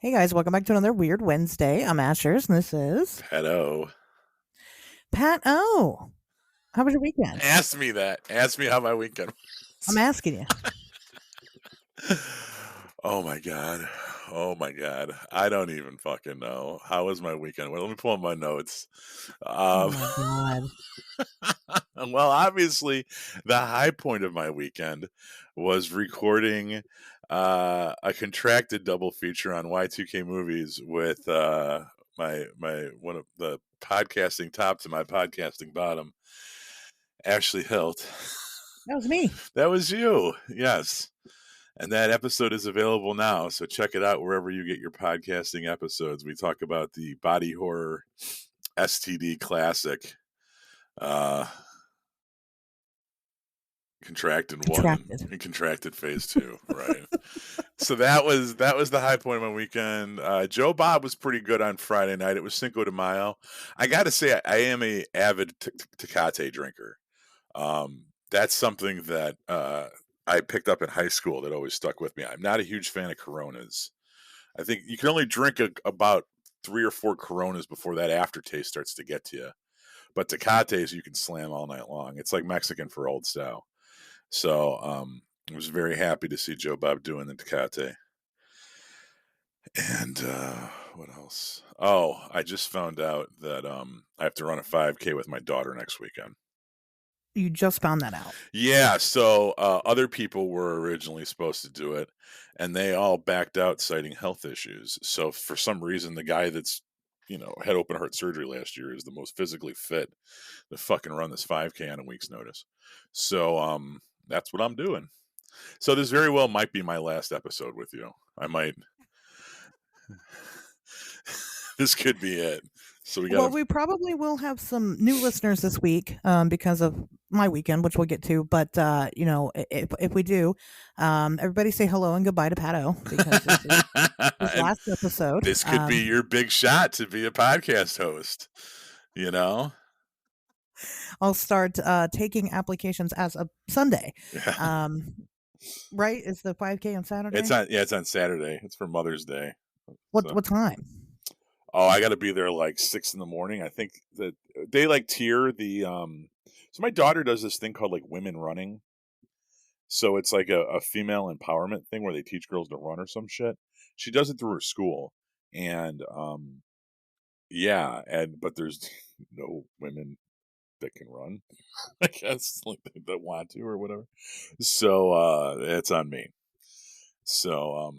Hey guys, welcome back to another Weird Wednesday. I'm Ashers, and this is Pedo. Pat O. How was your weekend? Ask me that. Ask me how my weekend I'm was. asking you. Oh my god. Oh my god. I don't even fucking know. How was my weekend? Well, let me pull up my notes. Oh Um, my god. well, obviously, the high point of my weekend was recording a contracted double feature on Y2K movies with my one of the podcasting top to my podcasting bottom, Ashley Hilt. That was me. That was you. Yes. And that episode is available now. So check it out wherever you get your podcasting episodes. We talk about the body horror STD classic, uh, Contracted One Contracted. and Contracted Phase Two. Right. So that was the high point of my weekend. Joe Bob was pretty good on Friday night. It was Cinco de Mayo. I got to say, I am a avid Tecate drinker. That's something that I picked up in high school that always stuck with me. I'm not a huge fan of Coronas. I think you can only drink about 3 or 4 Coronas before that aftertaste starts to get to you. But Tecates you can slam all night long. It's like Mexican for old style. So I was very happy to see Joe Bob doing the Tecate. And what else? Oh, I just found out that I have to run a 5K with my daughter next weekend. You just found that out. Yeah, so other people were originally supposed to do it, and they all backed out citing health issues. So for some reason, the guy that's had open heart surgery last year is the most physically fit to fucking run this 5K on a week's notice. So that's what I'm doing. So this very well might be my last episode with you. I might. This could be it. So we got. Well, we probably will have some new listeners this week because of my weekend, which we'll get to. But if we do, everybody say hello and goodbye to Pat O because this is his And last episode. this could be your big shot to be a podcast host. You know. I'll start taking applications as of Sunday. Yeah. Right? Is the 5K on Saturday? It's on Saturday. It's for Mother's Day. So. What time? Oh, I got to be there like 6 a.m. I think that they like tier the. So my daughter does this thing called like women running. So it's like a female empowerment thing where they teach girls to run or some shit. She does it through her school, and but there's no women that can run. I guess like that want to or whatever. So it's on me. So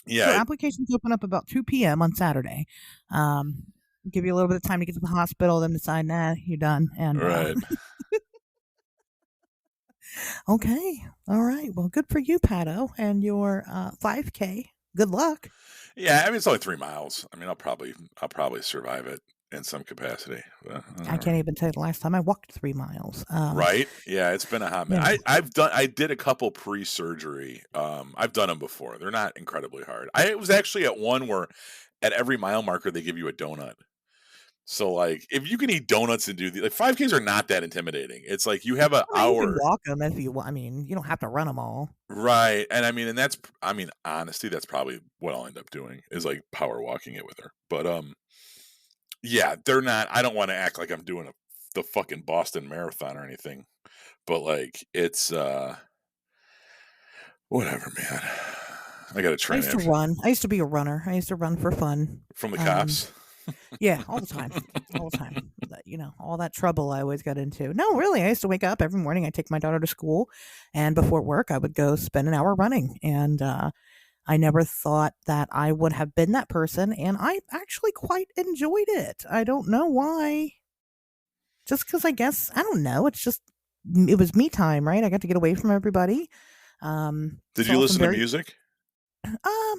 So applications open up about 2 p.m. on Saturday. Give you a little bit of time to get to the hospital, then decide, nah, you're done. And right. Okay. All right. Well, good for you, Pato, and your 5K. Good luck. Yeah, I mean it's only 3 miles. I mean I'll probably survive it in some capacity. I can't even tell you the last time I walked 3 miles. Right? Yeah, it's been a hot minute. I did a couple pre-surgery. I've done them before. They're not incredibly hard. I was actually at one where at every mile marker they give you a donut. So like if you can eat donuts and do like 5Ks are not that intimidating. It's like you have an hour. You can walk them if you want. I mean, you don't have to run them all. Right. And honestly, that's probably what I'll end up doing is like power walking it with her. But yeah, they're not. I don't want to act like I'm doing the fucking Boston Marathon or anything, but like it's whatever, man. I gotta train. I used to run. I used to be a runner. I used to run for fun. From the cops. Yeah, all the time, all the time. All that trouble I always got into. No, really, I used to wake up every morning. I'd take my daughter to school, and before work, I would go spend an hour running. And I never thought that I would have been that person, and I actually quite enjoyed it. I don't know why. Just because I guess, I don't know. It was me time, right? I got to get away from everybody. Did you listen to music?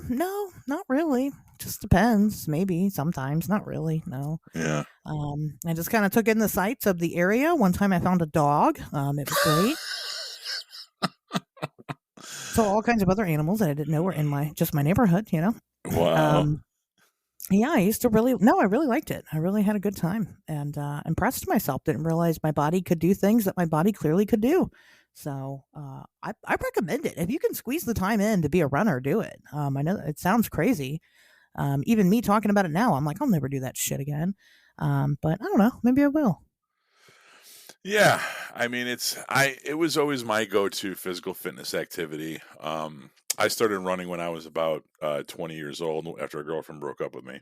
No, not really. Just depends. Maybe sometimes, not really. No. Yeah. I just kind of took in the sights of the area. One time I found a dog. It was great. So all kinds of other animals that I didn't know were in my neighborhood, Wow. Yeah, I really liked it. I really had a good time and impressed myself. Didn't realize my body could do things that my body clearly could do. So I recommend it if you can squeeze the time in to be a runner. Do it. I know it sounds crazy. Even me talking about it now, I'm like, I'll never do that shit again. But I don't know. Maybe I will. Yeah, I mean, it was always my go-to physical fitness activity. I started running when I was about 20 years old after a girlfriend broke up with me,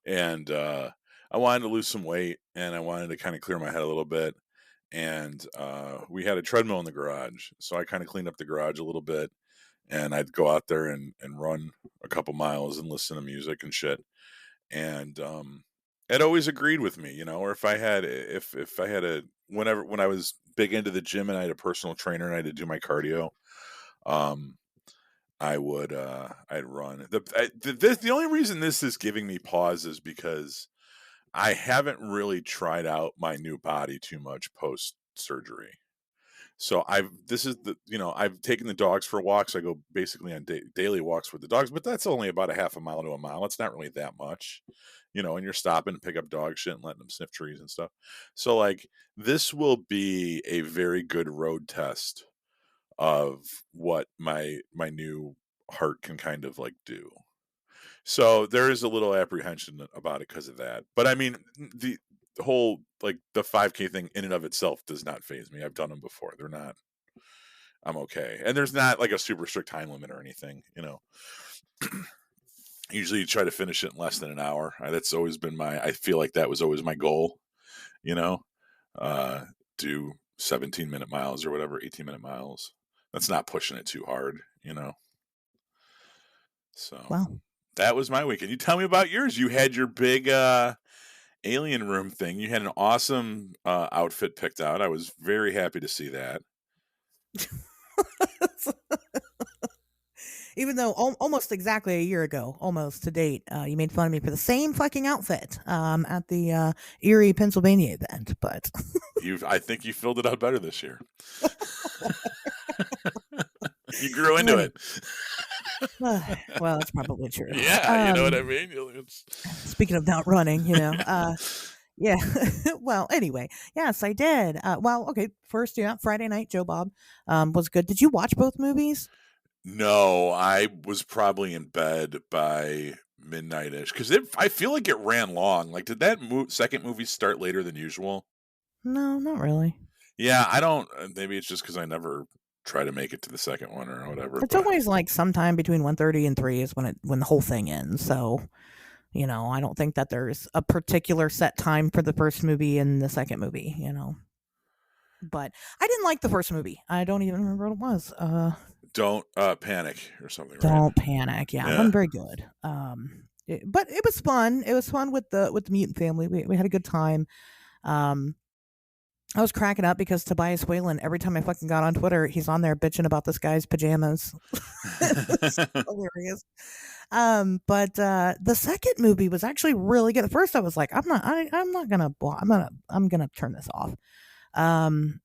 and I wanted to lose some weight and I wanted to kind of clear my head a little bit. And we had a treadmill in the garage, so I kind of cleaned up the garage a little bit, and I'd go out there and run a couple miles and listen to music and shit. And it always agreed with me, or if I had a whenever when I was big into the gym and I had a personal trainer and I had to do my cardio, um I'd run. The only reason this is giving me pause is because I haven't really tried out my new body too much post surgery. So I've taken the dogs for walks. I go basically on daily walks with the dogs, but that's only about a half a mile to a mile. It's not really that much, and you're stopping to pick up dog shit and letting them sniff trees and stuff. So like this will be a very good road test of what my new heart can kind of like do. So there is a little apprehension about it because of that. But I mean, the whole like the 5K thing in and of itself does not phase me. I've done them before. They're not. I'm okay. And there's not like a super strict time limit or anything. Usually you try to finish it in less than an hour. That's always been I feel like that was always my goal, you know, uh, do 17-minute miles or whatever, 18-minute miles. That's not pushing it too hard. So Well, that was my weekend. You tell me about yours. You had your big alien room thing. You had an awesome outfit picked out. I was very happy to see that. even though almost exactly a year ago, almost to date, you made fun of me for the same fucking outfit at the Erie, Pennsylvania event. But I think you filled it out better this year. You grew into anyway, it. well, that's probably true. Yeah, you know what I mean? Speaking of not running, yeah. Well, anyway, yes, I did. Well, okay. First, yeah, Friday night, Joe Bob was good. Did you watch both movies? No, I was probably in bed by midnight-ish because I feel like it ran long. Like, did that second movie start later than usual? No, not really. Yeah, I don't. Maybe it's just because I never try to make it to the second one or whatever. It's But always like sometime between 1:30 and 3 is when the whole thing ends. So, I don't think that there's a particular set time for the first movie and the second movie. But I didn't like the first movie. I don't even remember what it was. don't panic or something, right? Don't panic. Yeah, it Yeah. wasn't very good. But it was fun. It was fun with the mutant family. We had a good time. Um, I was cracking up because Tobias Whalen, every time I fucking got on Twitter, he's on there bitching about this guy's pajamas. It's hilarious. But the second movie was actually really good. At first, I was like, I'm not gonna, I'm gonna turn this off.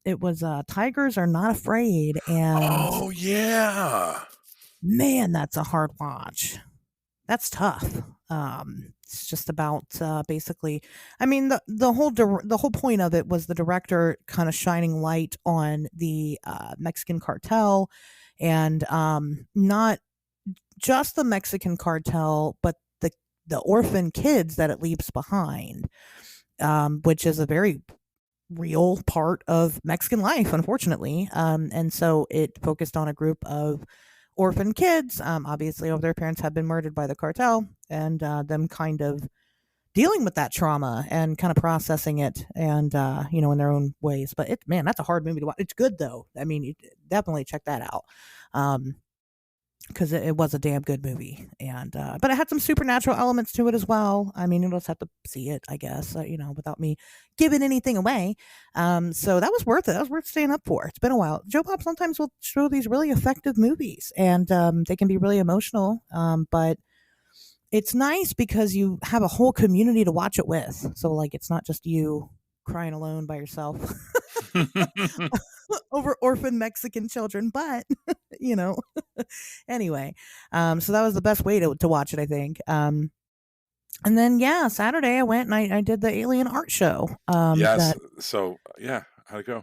It was Tigers Are Not Afraid, and Oh yeah. man, that's a hard watch. That's tough. It's just about basically. I mean, the whole point of it was the director kind of shining light on the Mexican cartel, and not just the Mexican cartel, but the orphan kids that it leaves behind, which is a very real part of Mexican life, unfortunately. And so it focused on a group of orphan kids. Obviously, all their parents have been murdered by the cartel, and them kind of dealing with that trauma and kind of processing it, and in their own ways. But man, that's a hard movie to watch. It's good though. I mean, you definitely check that out. Because it was a damn good movie, and but it had some supernatural elements to it as well. I mean, you just have to see it, I guess, without me giving anything away. So that was worth it. That was worth staying up for. It's been a while. Joe Bob sometimes will show these really effective movies, and they can be really emotional. But it's nice because you have a whole community to watch it with. So like, it's not just you crying alone by yourself over orphan Mexican children, but you know, anyway, so that was the best way to watch it, I think. And then yeah, Saturday I went and I did the alien art show. Yes. That So yeah, how'd it go?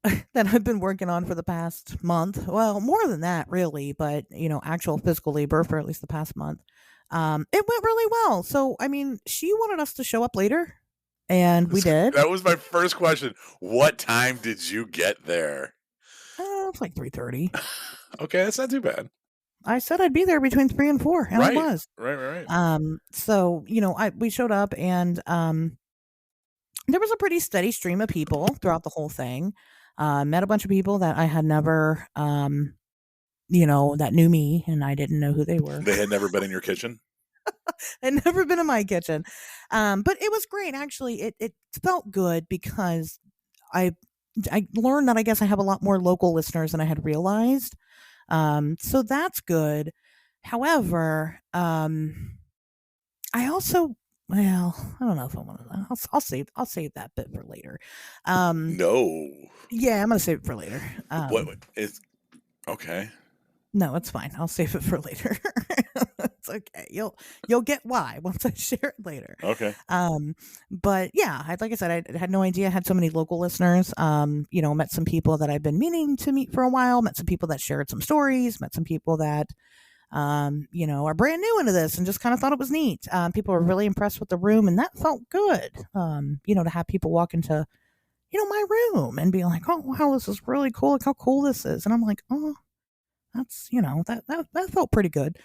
that I've been working on for the past month. Well, more than that, really, but actual physical labor for at least the past month. It went really well. So, I mean, she wanted us to show up later, and we did. That was my first question. What time did you get there? It's like 3:30. Okay, that's not too bad. I said I'd be there between 3 and 4, and I Right. was. Right. So we showed up, and there was a pretty steady stream of people throughout the whole thing. Met a bunch of people that I had never, that knew me, and I didn't know who they were. They had never been in your kitchen? I'd never been in my kitchen. But it was great. Actually, it felt good because I I learned that I guess I have a lot more local listeners than I had realized. So that's good. However, I also, well, I don't know if I want to. I'll save that bit for later. Um, No. yeah, I'm gonna save it for later. What is okay. No, it's fine. I'll save it for later. It's okay. You'll get why once I share it later. Okay. But yeah, like I said, I had no idea I had so many local listeners. Met some people that I've been meaning to meet for a while. Met some people that shared some stories. Met some people that are brand new into this and just kind of thought it was neat. People were really impressed with the room, and that felt good. To have people walk into my room and be like, "Oh wow, this is really cool. Look how cool this is," and I'm like, "Oh." That's that felt pretty good.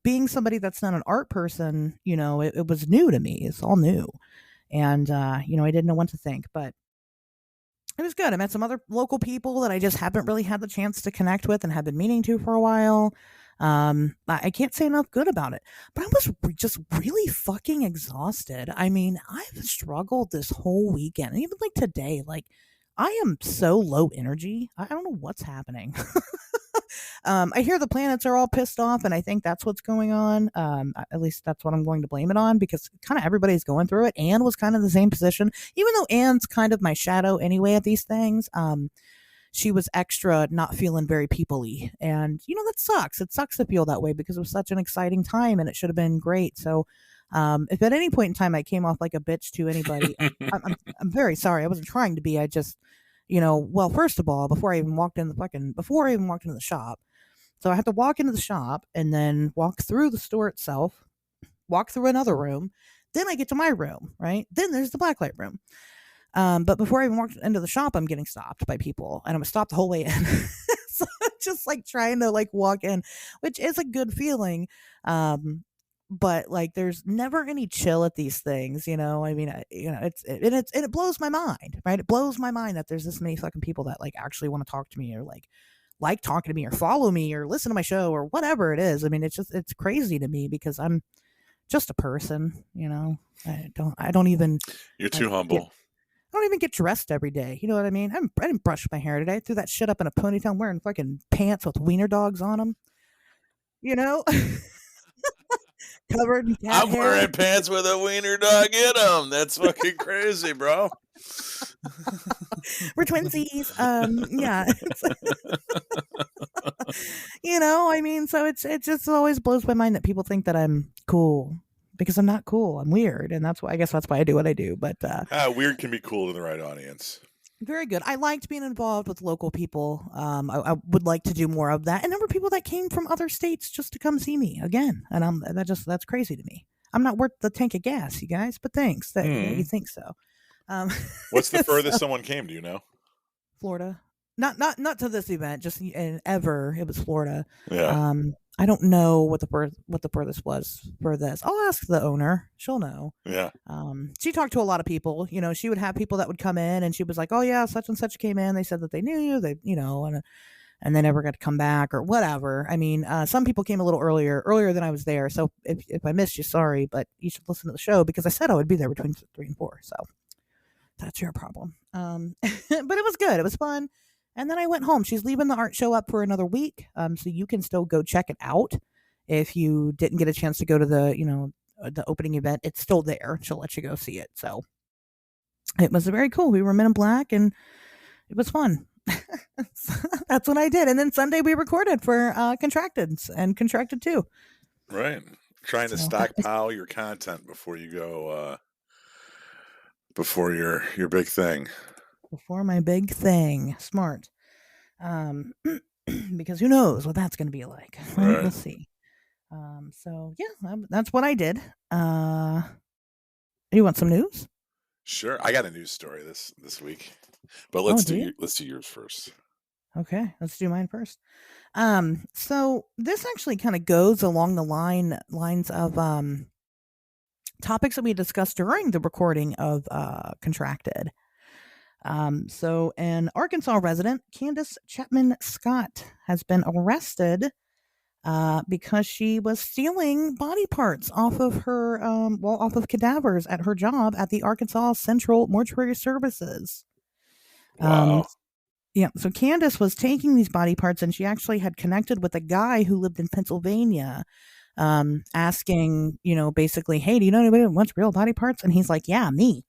Being somebody that's not an art person, it was new to me. It's all new, and I didn't know what to think, but it was good. I met some other local people that I just haven't really had the chance to connect with and have been meaning to for a while. I can't say enough good about it, but I was just really fucking exhausted. I mean, I've struggled this whole weekend, and even like today, like I am so low energy. I don't know what's happening. I hear the planets are all pissed off, and I think that's what's going on. At least that's what I'm going to blame it on because kind of everybody's going through it. Anne was kind of the same position, even though Anne's kind of my shadow anyway at these things. She was extra not feeling very people-y, and that sucks. It sucks to feel that way because it was such an exciting time and it should have been great. So, if at any point in time I came off like a bitch to anybody, I'm very sorry. I wasn't trying to be. I just well, first of all, before I even walked into the shop, so I have to walk into the shop and then walk through the store itself, walk through another room, then I get to my room, right? Then there's the blacklight room. But before I even walked into the shop, I'm getting stopped by people, and I'm stopped the whole way in. So I'm just like trying to like walk in, which is a good feeling. But like there's never any chill at these things, I mean, it blows my mind, right? It blows my mind that there's this many fucking people that like actually want to talk to me or like talking to me or follow me or listen to my show or whatever it is. I mean, it's crazy to me because I'm just a person. I don't even You're like too humble. I don't even get dressed every day. You know what I mean? I didn't brush my hair today. I threw that shit up in a ponytail. I'm wearing fucking pants with wiener dogs on them. You know, covered in cat I'm hair. wearing pants with a wiener dog in them. That's fucking crazy, bro. We're twinsies. Yeah. I mean, so it just always blows my mind that people think that I'm cool because I'm not cool. I'm weird, and I guess that's why I do what I do. But Weird can be cool to the right audience. very good. I liked being involved with local people. I would like to do more of that. And there were people that came from other states just to come see me again, and that's crazy to me. I'm not worth the tank of gas, you guys. But thanks that you think so. Um, What's the furthest so, someone came? Do you know? Florida. Not to this event, just ever. It was Florida. Yeah. I don't know what the furthest was for this. I'll ask the owner. She'll know. Yeah. She talked to a lot of people. She would have people that would come in, and she was like, "Oh yeah, such and such came in. They said that they knew you. They, and they never got to come back or whatever." I mean, some people came a little earlier than I was there. So if I missed you, sorry, but you should listen to the show because I said I would be there between 3 and 4. So that's your problem. But it was good. It was fun. And then I went home. She's leaving the art show up for another week. So you can still go check it out. If you didn't get a chance to go to the opening event, it's still there. She'll let you go see it. So it was very cool. We were Men in Black and it was fun. That's what I did. And then Sunday we recorded for Contracted and Contracted 2. Right. Trying to So stockpile your content before you go before your big thing. before my big thing. Smart. Because who knows what that's going to be like, right? We'll Right. see. So yeah, that's what I did. You want some news? Sure. I got a news story this week, but Oh, do you? let's do yours first. Okay, let's do mine first. So this actually kind of goes along the lines of topics that we discussed during the recording of Contracted. So an Arkansas resident, Candace Chapman Scott, has been arrested because she was stealing body parts off of her, off of cadavers at her job at the Arkansas Central Mortuary Services. Um, Wow. yeah, so Candace was taking these body parts, and she actually had connected with a guy who lived in Pennsylvania, asking, basically, hey, do you know anybody that wants real body parts? And he's like, yeah, me.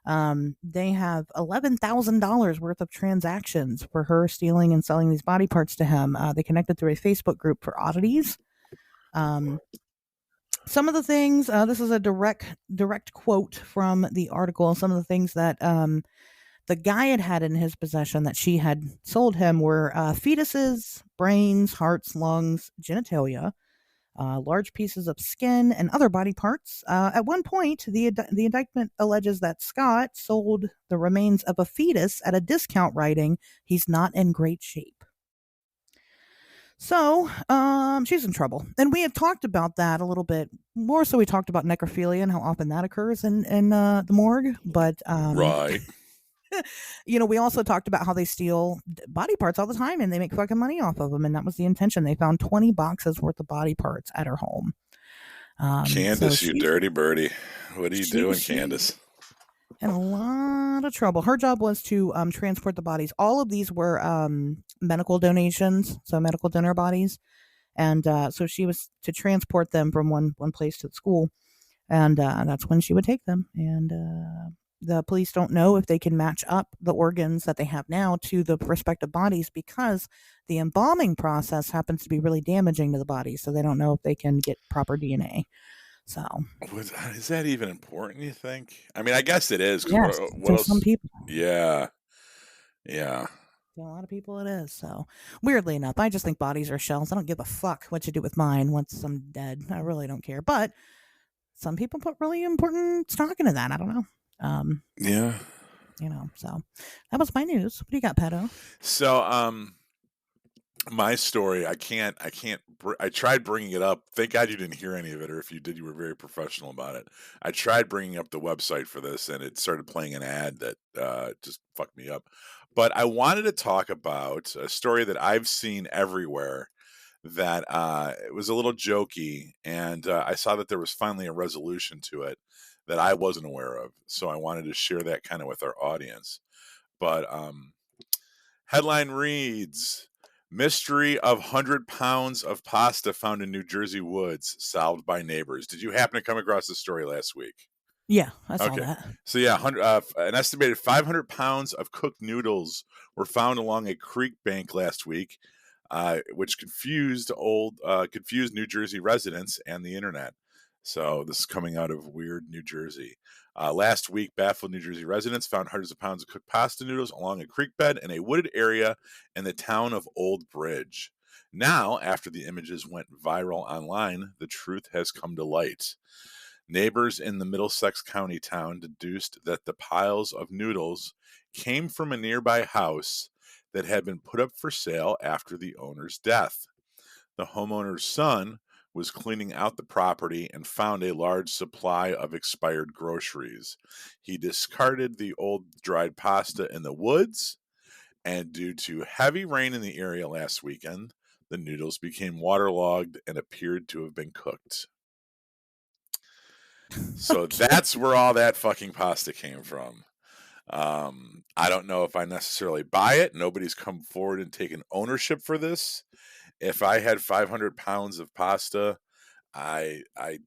They have $11,000 worth of transactions for her stealing and selling these body parts to him. They connected through a Facebook group for oddities. Um, some of the things, this is a direct quote from the article. Some of the things that the guy had in his possession that she had sold him were fetuses, brains, hearts, lungs, genitalia, large pieces of skin, and other body parts. At one point, the indictment alleges that Scott sold the remains of a fetus at a discount, writing, "He's not in great shape." So, she's in trouble, and we had talked about that a little bit more. So we talked about necrophilia and how often that occurs in the morgue. But Right. we also talked about how they steal body parts all the time, and they make fucking money off of them. And that was the intention. They found 20 boxes worth of body parts at her home. So Candace, you dirty birdie. What are you doing, she's Candace? in a lot of trouble. Her job was to transport the bodies. All of these were medical donations, so medical donor bodies, and so she was to transport them from one place to the school, and that's when she would take them. And the police don't know if they can match up the organs that they have now to the respective bodies, because the embalming process happens to be really damaging to the body, so they don't know if they can get proper DNA. So Is that even important, you think? I mean, I guess it is, because yes, what to some else? people. Yeah. Yeah. To a lot of people it is. So weirdly enough, I just think bodies are shells. I don't give a fuck what you do with mine once I'm dead. I really don't care. But some people put really important stock into that. I don't know. Um, Yeah. so that was my news. What do you got, Pedo? So, my story, I tried bringing it up. Thank God you didn't hear any of it, or if you did, you were very professional about it. I tried bringing up the website for this, and it started playing an ad that just fucked me up. But I wanted to talk about a story that I've seen everywhere that it was a little jokey, and I saw that there was finally a resolution to it that I wasn't aware of. So I wanted to share that kind of with our audience. But headline reads: Mystery of 100 pounds of pasta found in New Jersey woods solved by neighbors. Did you happen to come across this story last week? Yeah, I saw Okay. that. So yeah, an estimated 500 pounds of cooked noodles were found along a creek bank last week, which confused New Jersey residents and the internet. So this is coming out of weird New Jersey. Last week, baffled New Jersey residents found hundreds of pounds of cooked pasta noodles along a creek bed in a wooded area in the town of Old Bridge. Now, after the images went viral online, the truth has come to light. Neighbors in the Middlesex County town deduced that the piles of noodles came from a nearby house that had been put up for sale after the owner's death. The homeowner's son was cleaning out the property and found a large supply of expired groceries. He discarded the old dried pasta in the woods, and due to heavy rain in the area last weekend, the noodles became waterlogged and appeared to have been cooked. So Okay. that's where all that fucking pasta came from. I don't know if I necessarily buy it. Nobody's come forward and taken ownership for this. If I had 500 pounds of pasta, I I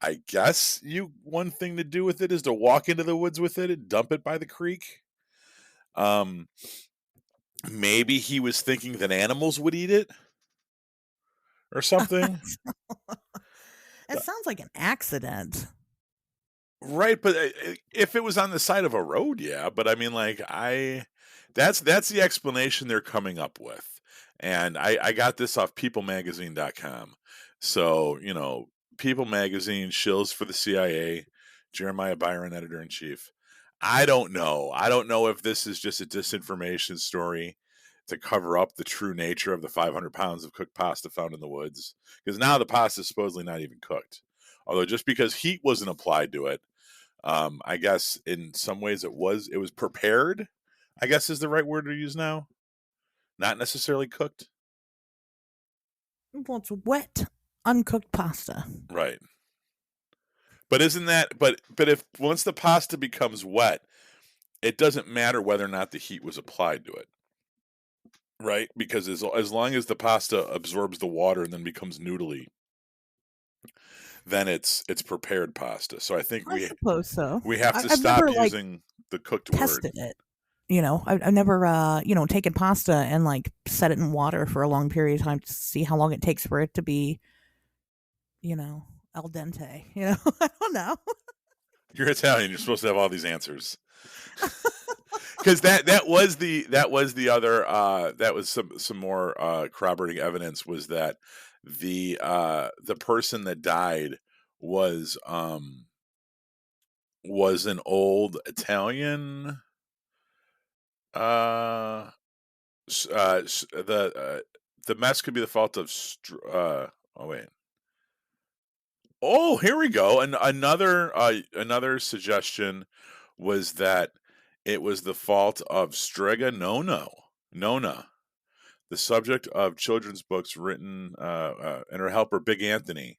I guess one thing to do with it is to walk into the woods with it and dump it by the creek. Um, Maybe he was thinking that animals would eat it or something. It sounds like an accident. Right, but, if it was on the side of a road, yeah, but I mean, like, that's the explanation they're coming up with, and I got this off peoplemagazine.com. So, People Magazine shills for the CIA, Jeremiah Byron, editor-in-chief. I don't know if this is just a disinformation story to cover up the true nature of the 500 pounds of cooked pasta found in the woods, because now the pasta is supposedly not even cooked. Although just because heat wasn't applied to it, I guess in some ways it was prepared, I guess is the right word to use now. Not necessarily cooked. Well, it's wet, uncooked pasta. Right. But isn't that but if once the pasta becomes wet, it doesn't matter whether or not the heat was applied to it. Right? Because as long as the pasta absorbs the water and then becomes noodly, then it's prepared pasta. So I think I we suppose so. we have to I've stop never like using the cooked word. tested it. I've never taken pasta and like set it in water for a long period of time to see how long it takes for it to be you know al dente. I don't know. You're Italian, you're supposed to have all these answers. Because that was the other that was some more corroborating evidence, was that the person that died was was an old Italian uh, the mess could be the fault of oh wait. Oh, here we go. And another suggestion was that it was the fault of Strega Nona, the subject of children's books written, and her helper Big Anthony,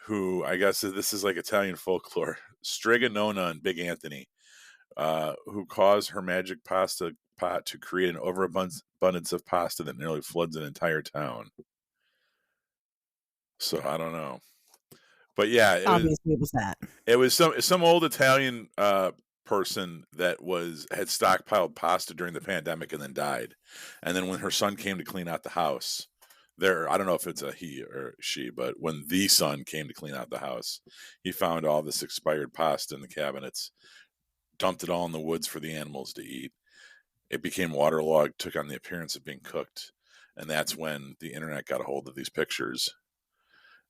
who I guess this is like Italian folklore. Strega Nona and Big Anthony, who caused her magic pasta pot to create an overabundance of pasta that nearly floods an entire town. So I don't know, but yeah, Obviously, it was that. it was some old Italian person that had stockpiled pasta during the pandemic and then died. And then when her son came to clean out the house, I don't know if it's a he or she, but when the son came to clean out the house, he found all this expired pasta in the cabinets, dumped it all in the woods for the animals to eat. It became waterlogged, took on the appearance of being cooked, and that's when the internet got a hold of these pictures.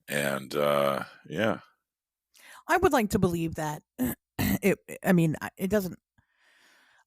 And yeah. I would like to believe that it. I mean, it doesn't.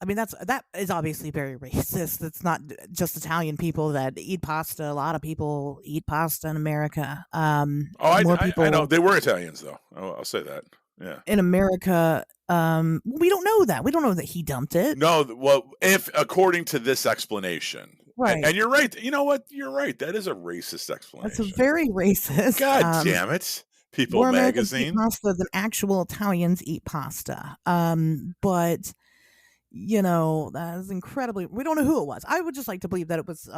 I mean, that is obviously very racist. It's not just Italian people that eat pasta. A lot of people eat pasta in America. Oh, More I know people they were Italians though. I'll say that. Yeah. in America. We don't know that. We don't know that he dumped it. No, well, if according to this explanation, Right. and you're right. You know what? You're right. That is a racist That's a explanation. very racist. God damn it, People More Americans eat Magazine. pasta than actual Italians eat pasta. But that is incredibly. We don't know who it was. I would just like to believe that it was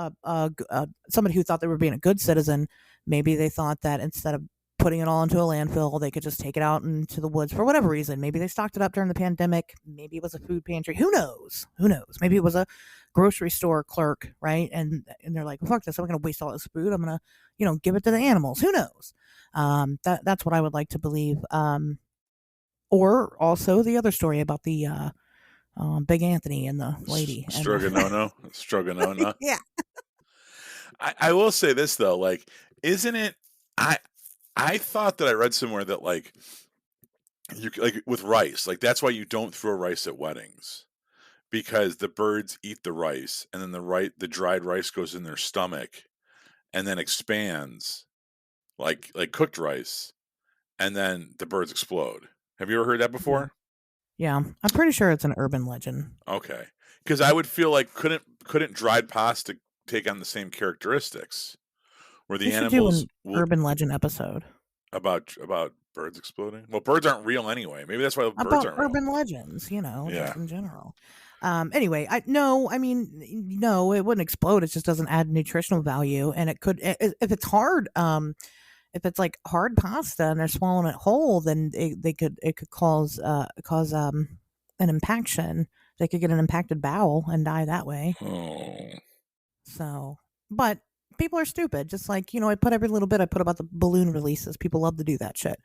somebody who thought they were being a good citizen. Maybe they thought that instead of putting it all into a landfill, they could just take it out into the woods for whatever reason. Maybe they stocked it up during the pandemic. Maybe it was a food pantry. Who knows? Who knows? Maybe it was a grocery store clerk, right? And they're like, well, fuck this. I'm going to waste all this food. I'm going to, give it to the animals. Who knows? That's what I would like to believe. Or also the other story about the Big Anthony and the lady. Stroganono. Yeah. I will say this though, like, isn't it? I thought that I read somewhere that like you like with rice, like that's why you don't throw rice at weddings, because the birds eat the rice and then the dried rice goes in their stomach and then expands like cooked rice, and then the birds explode. Have you ever heard that Yeah. before? Yeah. I'm pretty sure it's an urban legend. Okay, because I would feel like couldn't dried pasta take on the same characteristics where We the should do animals an will urban legend episode about birds exploding. Well, birds aren't real anyway. Maybe that's why birds about aren't real. urban legends, Yeah. just in general. Anyway, I mean, no, it wouldn't explode. It just doesn't add nutritional value. And it could, if it's hard, if it's like hard pasta and they're swallowing it whole, then it could cause an impaction. They could get an impacted bowel and die that way. Oh. So, but people are stupid. Just like, I put every little bit I put about the balloon releases. People love to do that shit.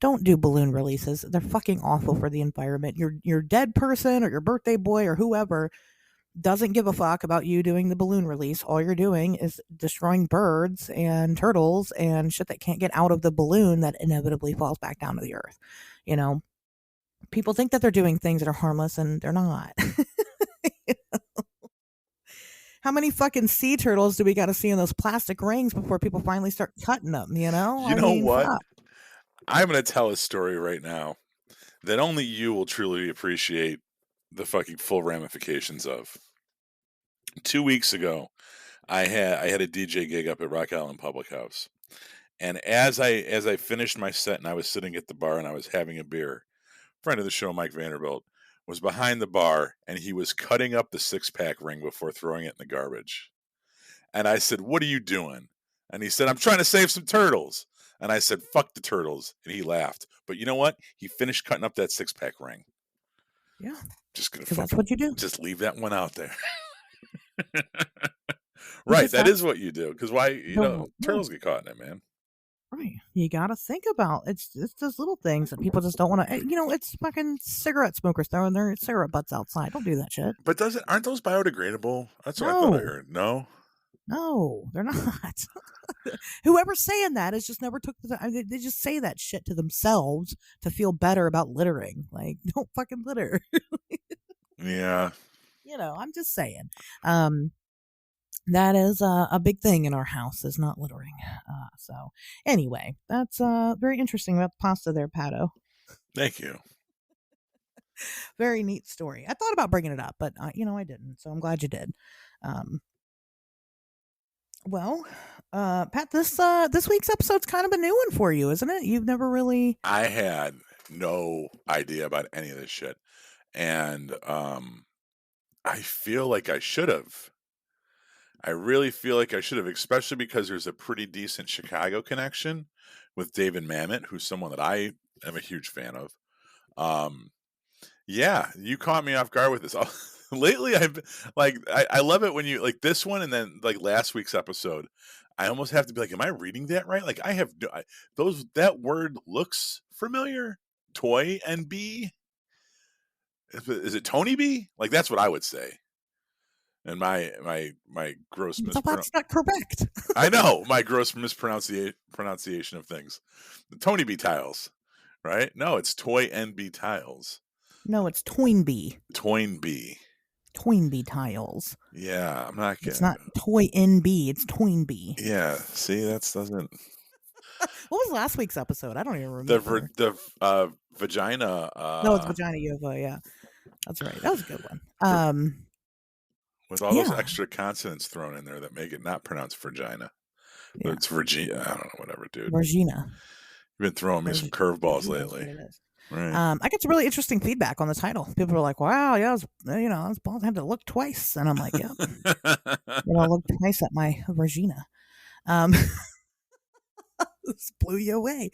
Don't do balloon releases. They're fucking awful for the environment. Your dead person or your birthday boy or whoever doesn't give a fuck about you doing the balloon release. All you're doing is destroying birds and turtles and shit that can't get out of the balloon that inevitably falls back down to the earth. You know, people think that they're doing things that are harmless and they're not. How many fucking sea turtles do we got to see in those plastic rings before people finally start cutting them? You I know mean, what? fuck. I'm going to tell a story right now that only you will truly appreciate the fucking full ramifications of. 2 weeks ago, I had a DJ gig up at Rock Island Public House, and as I finished my set and I was sitting at the bar and I was having a beer, friend of the show Mike Vanderbilt was behind the bar and he was cutting up the 6-pack ring before throwing it in the garbage. And I said, "What are you doing?" And he said, "I'm trying to save some turtles." And I said, "Fuck the turtles." And he laughed. But you know what? He finished cutting up that 6-pack ring. Yeah, Just gonna because that's fucking what you do. just leave that one out there. Right, Because that is that's what you do. Because why, yeah, turtles get caught in it, man. right. You got to think about it's those little things that people just don't want to. It's fucking cigarette smokers throwing their cigarette butts outside. Don't do that shit. But aren't those biodegradable? That's what I thought I No, heard. No. no, they're not. Whoever's saying that has just never took the time. They just say that shit to themselves to feel better about littering. Like, don't fucking litter. Yeah. I'm just saying. That is a big thing in our house is not littering. So anyway, that's very interesting about the pasta there, Pato. Thank you. Very neat story. I thought about bringing it up, but I didn't. So I'm glad you did. Um, well, Pat, this week's episode's kind of a new one for you, isn't it? You've never really. I had no idea about any of this shit, and I feel like I should have. I really feel like I should have, especially because there's a pretty decent Chicago connection with David Mamet, who's someone that I am a huge fan of. Um, yeah, you caught me off guard with this. Lately, I love it when you like this one, and then like last week's episode. I almost have to be like, "Am I reading that right?" Like I have that word looks familiar. Toy and B. Is it Tony B? Like that's what I would say. And my gross So that's not correct. I know my gross pronunciation of things. The Toynbee Tiles, right? No, it's Toynbee Tiles. No, it's Toynbee. Toynbee. Toynbee Tiles. Yeah, I'm not getting. It's not Toy NB. It's Toynbee. Yeah, see, that doesn't. What was last week's episode? I don't even remember. The vagina. No, it's Vagina Uva. Yeah, that's right. That was a good one. With all those extra consonants thrown in there that make it not pronounced vagina. Yeah. It's Virginia. I don't know, whatever, dude. Virginia. You've been throwing me some curveballs lately. Right. I get some really interesting feedback on the title. People are like, "Wow, yeah, those balls had to look twice," and I'm like, "Yeah, look twice at my Virginia." This blew you away.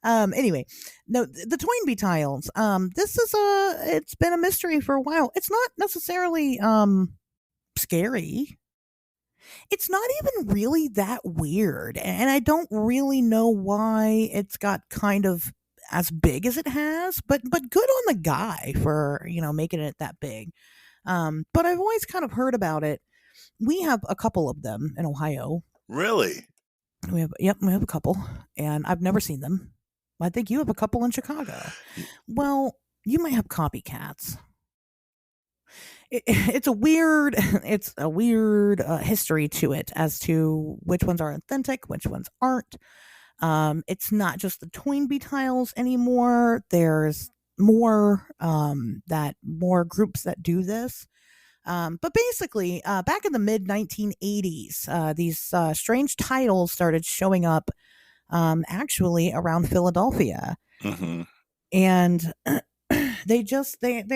Anyway, no, the Toynbee Tiles. It's been a mystery for a while. It's not necessarily scary. It's not even really that weird, and I don't really know why it's got kind of as big as it has, but good on the guy for making it that big. But I've always kind of heard about it. We have a couple of them in Ohio. Really? We have a couple, and I've never seen them. I think you have a couple in Chicago. Well, you might have copycats. It's a weird history to it as to which ones are authentic, which ones aren't. It's not just the Toynbee Tiles anymore. There's more groups that do this. But basically, back in the mid 1980s, these strange titles started showing up actually around Philadelphia. Mm-hmm. And they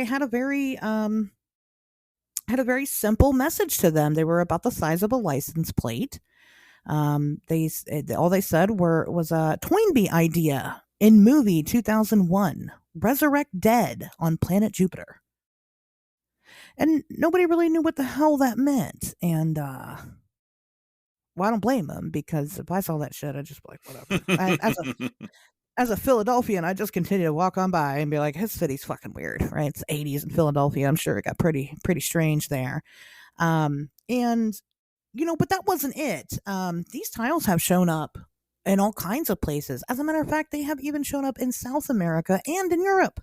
had a very simple message to them. They were about the size of a license plate. All they said was a Toynbee idea in movie 2001, Resurrect Dead on Planet Jupiter. And nobody really knew what the hell that meant. And Well, I don't blame them because if I saw that shit, I'd just be like, whatever. As a Philadelphian, I just continue to walk on by and be like, his city's fucking weird, right? It's 80s in Philadelphia. I'm sure it got pretty strange there. And but that wasn't it. These tiles have shown up in all kinds of places. As a matter of fact, they have even shown up in South America and in Europe.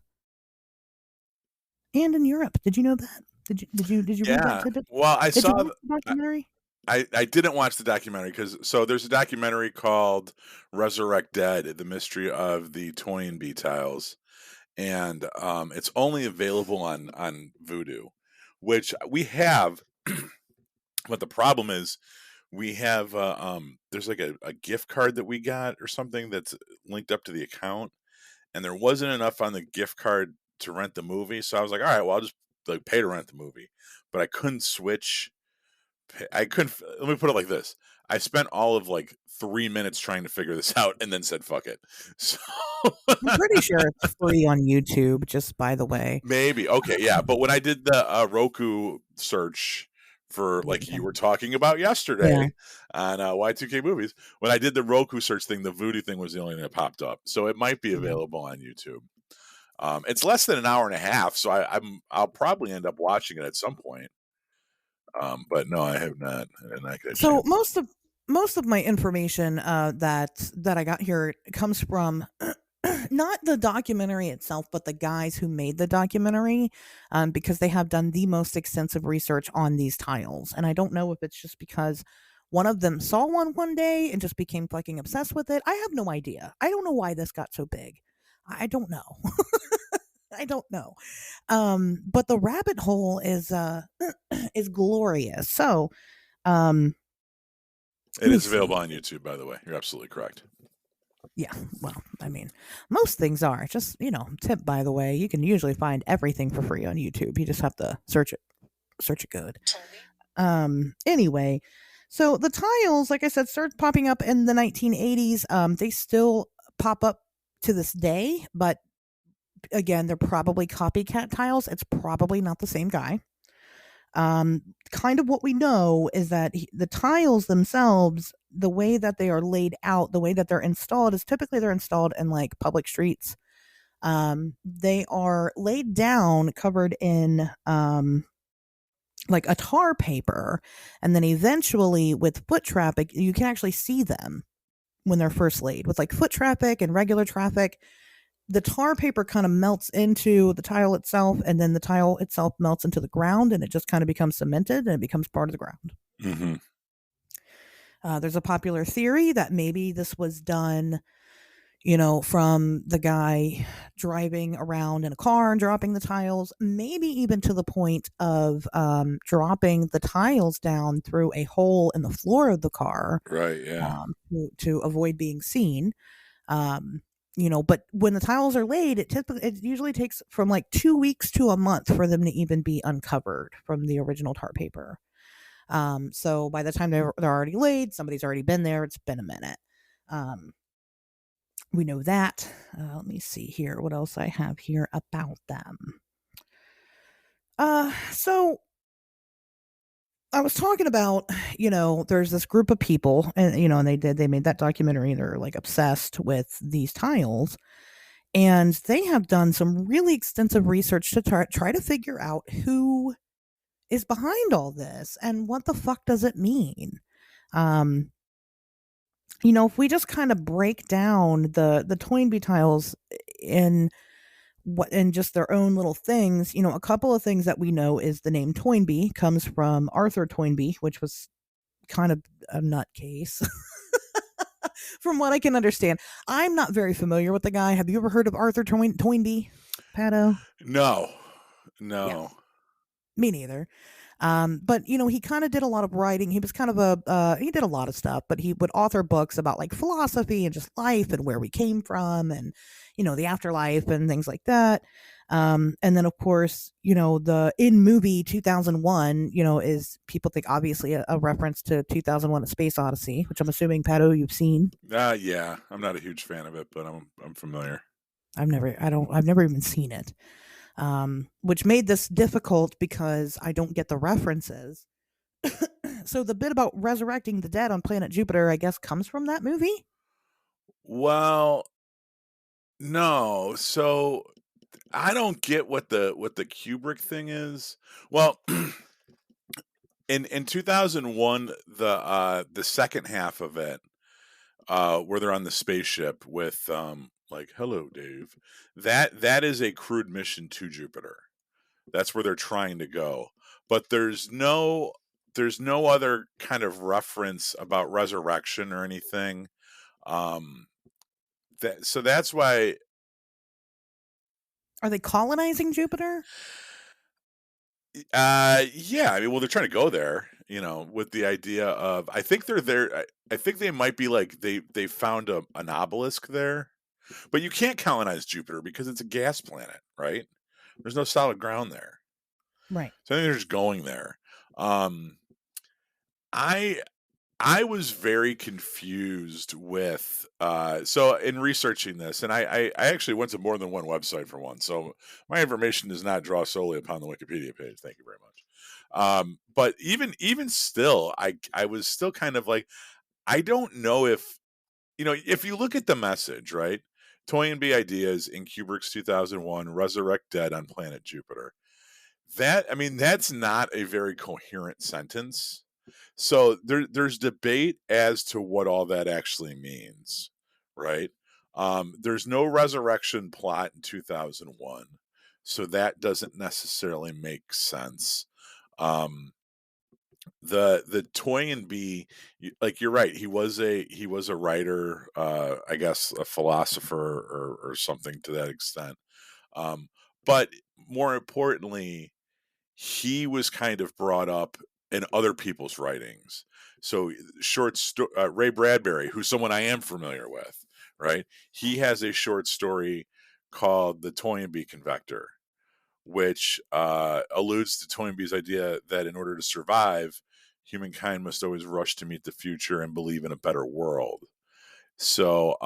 And in Europe. Did you know that? Did you read that Yeah. tidbit? Well, I Did you saw watch the documentary? I didn't watch the documentary because so there's a documentary called Resurrect Dead: The Mystery of the Toynbee Tiles, and it's only available on Vudu, which we have. But the problem is we have there's like a gift card that we got or something that's linked up to the account, and there wasn't enough on the gift card to rent the movie. So I was like, all right, well, I'll just like pay to rent the movie, but I couldn't switch. I couldn't. Let me put it like this: I spent all of like 3 minutes trying to figure this out, and then said, "Fuck it." So I'm pretty sure it's free on YouTube, just by the way. maybe okay, yeah. But when I did the Roku search for Yeah, like you were talking about yeah. yesterday on Y2K movies, when I did the Roku search thing, the Voodoo thing was the only thing that popped up. So it might be Yeah. available on YouTube. It's less than an hour and a half, so I'll probably end up watching it at some point. But no, I have not, and I get a So chance. most of my information that I got here comes from not the documentary itself, but the guys who made the documentary, because they have done the most extensive research on these tiles. And I don't know if it's just because one of them saw one day and just became fucking obsessed with it. I have no idea. I don't know why this got so big. I don't know. I don't know. But the rabbit hole is is glorious. So, um, It let me is available see. on YouTube, by the way. You're absolutely correct. Yeah, well, I mean, most things are. Just, tip by the way, you can usually find everything for free on YouTube. You just have to search it good. Anyway, so the tiles, like I said, started popping up in the 1980s. They still pop up to this day, but again, they're probably copycat tiles. It's probably not the same guy. Kind of what we know is that the tiles themselves, the way that they are laid out, the way that they're installed is typically they're installed in like public streets. They are laid down, covered in like a tar paper, and then eventually with foot traffic, you can actually see them when they're first laid. With like foot traffic and regular traffic, the tar paper kind of melts into the tile itself, and then the tile itself melts into the ground, and it just kind of becomes cemented and it becomes part of the ground. Mm-hmm. There's a popular theory that maybe this was done, from the guy driving around in a car and dropping the tiles, maybe even to the point of dropping the tiles down through a hole in the floor of the car, Right. Yeah. to avoid being seen. But when the tiles are laid, it usually takes from like 2 weeks to a month for them to even be uncovered from the original tar paper. So by the time they're already laid, somebody's already been there. It's been a minute. Um, we know that. Let me see here. What else I have here about them? So I was talking about, there's this group of people, and they made that documentary. They're like obsessed with these tiles, and they have done some really extensive research to try to figure out who is behind all this and what the fuck does it mean. Um, if we just kind of break down the Toynbee tiles in in just their own little things, a couple of things that we know is the name Toynbee comes from Arthur Toynbee, which was kind of a nutcase. From what I can understand, I'm not very familiar with the guy. Have you ever heard of Arthur Toynbee, Pato? No. Yeah, No. me neither. But he kind of did a lot of writing. He was kind of he did a lot of stuff, but he would author books about like philosophy and just life and where we came from and the afterlife and things like that. And then of course, the in movie 2001, is people think obviously a reference to 2001: A Space Odyssey, which I'm assuming Pato you've seen. Yeah. I'm not a huge fan of it, but I'm familiar. I've never even seen it. Which made this difficult because I don't get the references. So the bit about resurrecting the dead on planet Jupiter, I guess, comes from that movie? Well, no. So I don't get what the Kubrick thing is. Well, in 2001, the second half of it, where they're on the spaceship with like, hello, Dave. That is a crewed mission to Jupiter. That's where they're trying to go. But there's no other kind of reference about resurrection or anything. Um so that's why. Are they colonizing Jupiter? Yeah, I mean, well, they're trying to go there, with the idea of, I think they're there. I think they might be like, they found an obelisk there, but you can't colonize Jupiter because it's a gas planet, right? There's no solid ground there, Right. so I think they're just going there. Um, I I was very confused with so in researching this, and I actually went to more than one website for one, so my information does not draw solely upon the Wikipedia page. Thank you very much. But even still, I was still kind of like, I don't know if, if you look at the message, right? Toynbee ideas in Kubrick's 2001 resurrect dead on planet Jupiter. I mean, that's not a very coherent sentence. So there's debate as to what all that actually means, right? There's no resurrection plot in 2001, so that doesn't necessarily make sense. Um, the Toynbee, like, you're right, he was a writer, I guess a philosopher, or something to that extent. But more importantly, he was kind of brought up in other people's writings. So Ray Bradbury, who's someone I am familiar with, right? He has a short story called The Toynbee Convector, which alludes to Toynbee's idea that in order to survive, humankind must always rush to meet the future and believe in a better world. So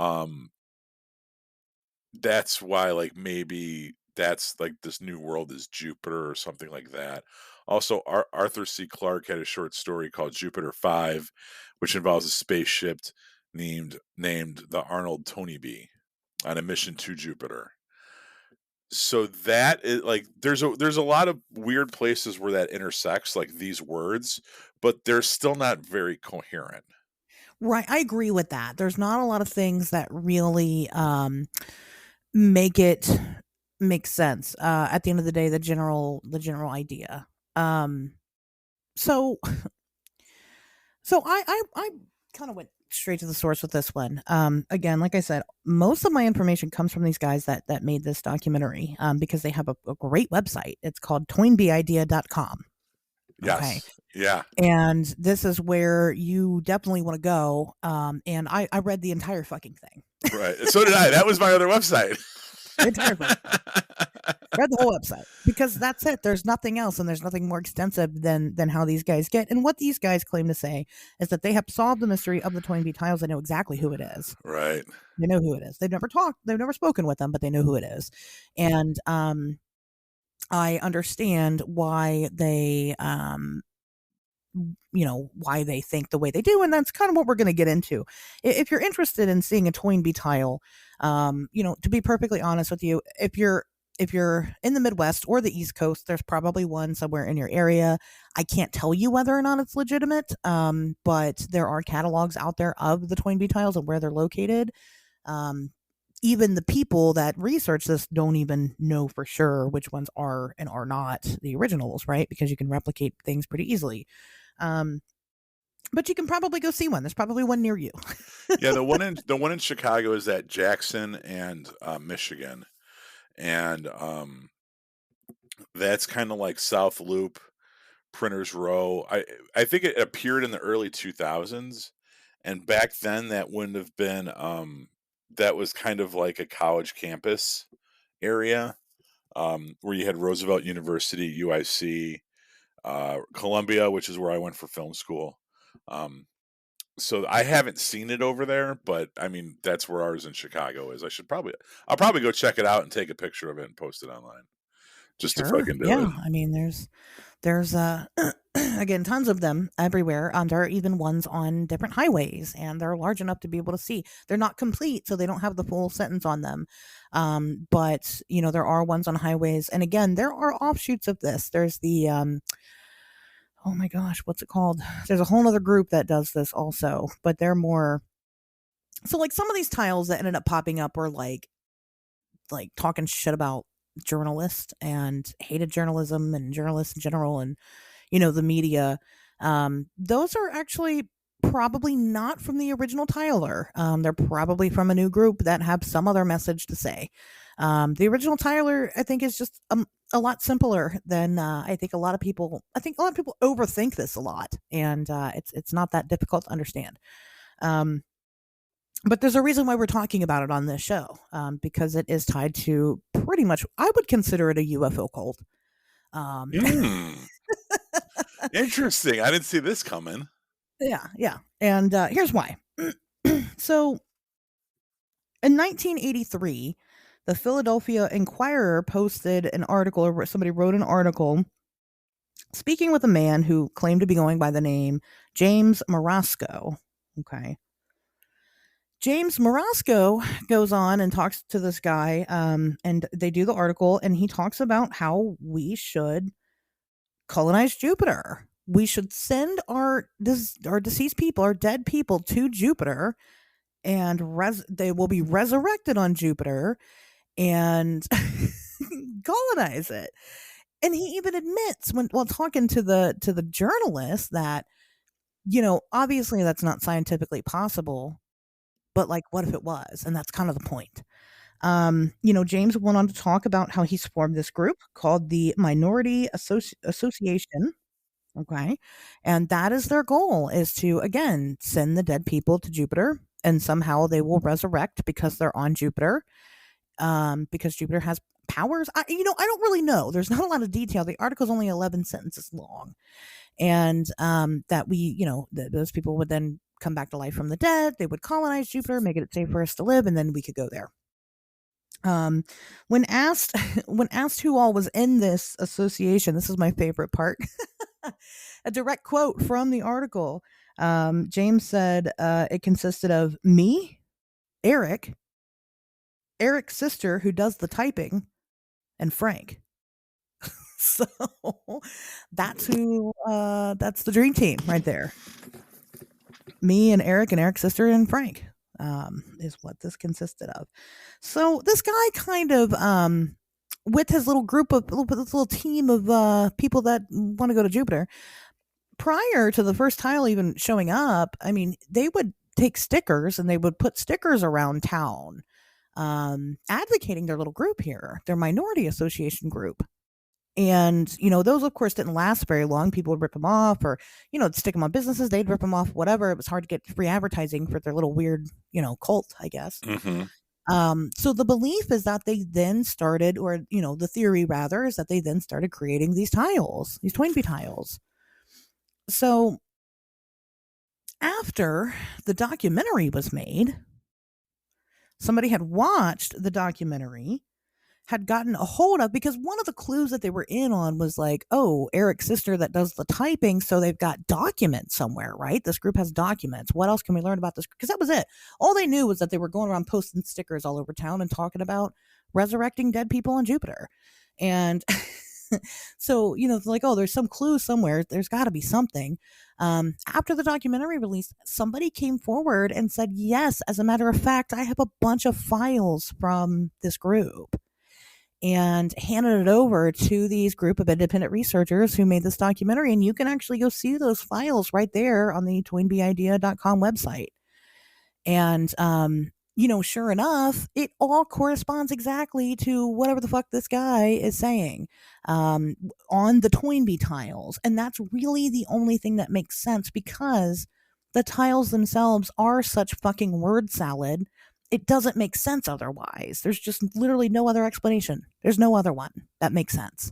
that's why, like, maybe that's like, this new world is Jupiter or something like that. Also, Arthur C. Clarke had a short story called Jupiter 5, which involves a spaceship named the Arnold Toynbee on a mission to Jupiter. So that is like, there's a lot of weird places where that intersects, like these words, but they're still not very coherent. Right, I agree with that. There's not a lot of things that really, make it make sense, at the end of the day, the general idea. Um, so so I kinda went straight to the source with this one. Again, like I said, most of my information comes from these guys that made this documentary, because they have a great website. It's called toynbeeidea.com, okay? Yes. Yeah. And this is where you definitely wanna go, and I read the entire fucking thing. Right. So did I. That was my other website. The entire fucking thing. Read the whole website because that's it. There's nothing else, and there's nothing more extensive than how these guys get. And what these guys claim to say is that they have solved the mystery of the Toynbee Tiles. They know exactly who it is. Right. They know who it is. They've never talked. They've never spoken with them, but they know who it is. And I understand why why they think the way they do, and that's kind of what we're going to get into. If you're interested in seeing a Toynbee tile, to be perfectly honest with you, if you're in the Midwest or the East Coast, there's probably one somewhere in your area. I can't tell you whether or not it's legitimate, but there are catalogs out there of the Toynbee tiles and where they're located. Um, Even the people that research this don't even know for sure which ones are and are not the originals, right? Because you can replicate things pretty easily. Um, but you can probably go see one. There's probably one near you. Yeah, the one in Chicago is at Jackson and Michigan, and that's kind of like South Loop, Printers Row. I think it appeared in the early 2000s, and back then that wouldn't have been, that was kind of like a college campus area, where you had Roosevelt University, UIC, Columbia, which is where I went for film school. Um, so I haven't seen it over there, but I mean, that's where ours in Chicago is. I'll probably go check it out and take a picture of it and post it online just to Sure. fucking do Yeah. it. I mean, there's again, tons of them everywhere. There are even ones on different highways, and they're large enough to be able to see. They're not complete, so they don't have the full sentence on them. But there are ones on highways, and again, there are offshoots of this. There's the oh my gosh, what's it called? There's a whole other group that does this also, but they're more so like some of these tiles that ended up popping up were like talking shit about journalists and hated journalism and journalists in general and the media. Those are actually probably not from the original Tyler. They're probably from a new group that have some other message to say. The original Tyler, I think, is just a lot simpler than I think a lot of people. I think a lot of people overthink this a lot, and it's not that difficult to understand. Um, but there's a reason why we're talking about it on this show, because it is tied to pretty much. I would consider it a UFO cult. Um, Hmm. Interesting. I didn't see this coming. yeah, yeah, and here's why. So in 1983, the Philadelphia Inquirer posted an article, or somebody wrote an article speaking with a man who claimed to be going by the name James Morasco. Okay. James Morasco goes on and talks to this guy, and they do the article, and he talks about how we should colonize Jupiter. We should send our deceased people, our dead people, to Jupiter, and they will be resurrected on Jupiter and colonize it. And he even admits when while talking to the journalist that obviously that's not scientifically possible, but like what if it was? And that's kind of the point. James went on to talk about how he's formed this group called the Minority Association. Okay. And that is their goal, is to again send the dead people to Jupiter, and somehow they will resurrect because they're on Jupiter. Because Jupiter has powers. I don't really know. There's not a lot of detail. The article's only 11 sentences long. And that those people would then come back to life from the dead. They would colonize Jupiter, make it safe for us to live, and then we could go there. Um, when asked when asked who all was in this association, this is my favorite part. A direct quote from the article. James said it consisted of me, Eric, Eric's sister who does the typing, and Frank. So that's that's the dream team right there. Me and Eric's sister and Frank, is what this consisted of. So this guy kind of with his little group of with this little team of people that want to go to Jupiter, prior to the first tile even showing up, I mean, they would take stickers and they would put stickers around town, advocating their little group here, their minority association group. And, those of course didn't last very long. People would rip them off, or, stick them on businesses. They'd rip them off, whatever. It was hard to get free advertising for their little weird, cult, I guess. Mm-hmm. So the belief is that they then started, or, the theory rather, is that they then started creating these tiles, these Toynbee tiles. So after the documentary was made, somebody had watched the documentary, had gotten a hold of, because one of the clues that they were in on was like, oh, Eric's sister that does the typing, so they've got documents somewhere, right? This group has documents. What else can we learn about this? Because that was it. All they knew was that they were going around posting stickers all over town and talking about resurrecting dead people on Jupiter. And so, like, oh, there's some clue somewhere. There's got to be something. After the documentary release, somebody came forward and said, yes, as a matter of fact, I have a bunch of files from this group, and handed it over to these group of independent researchers who made this documentary. And you can actually go see those files right there on the toynbeeidea.com website. And, sure enough, it all corresponds exactly to whatever the fuck this guy is saying, on the Toynbee tiles. And that's really the only thing that makes sense, because the tiles themselves are such fucking word salad. It doesn't make sense otherwise. There's just literally no other explanation. There's no other one that makes sense.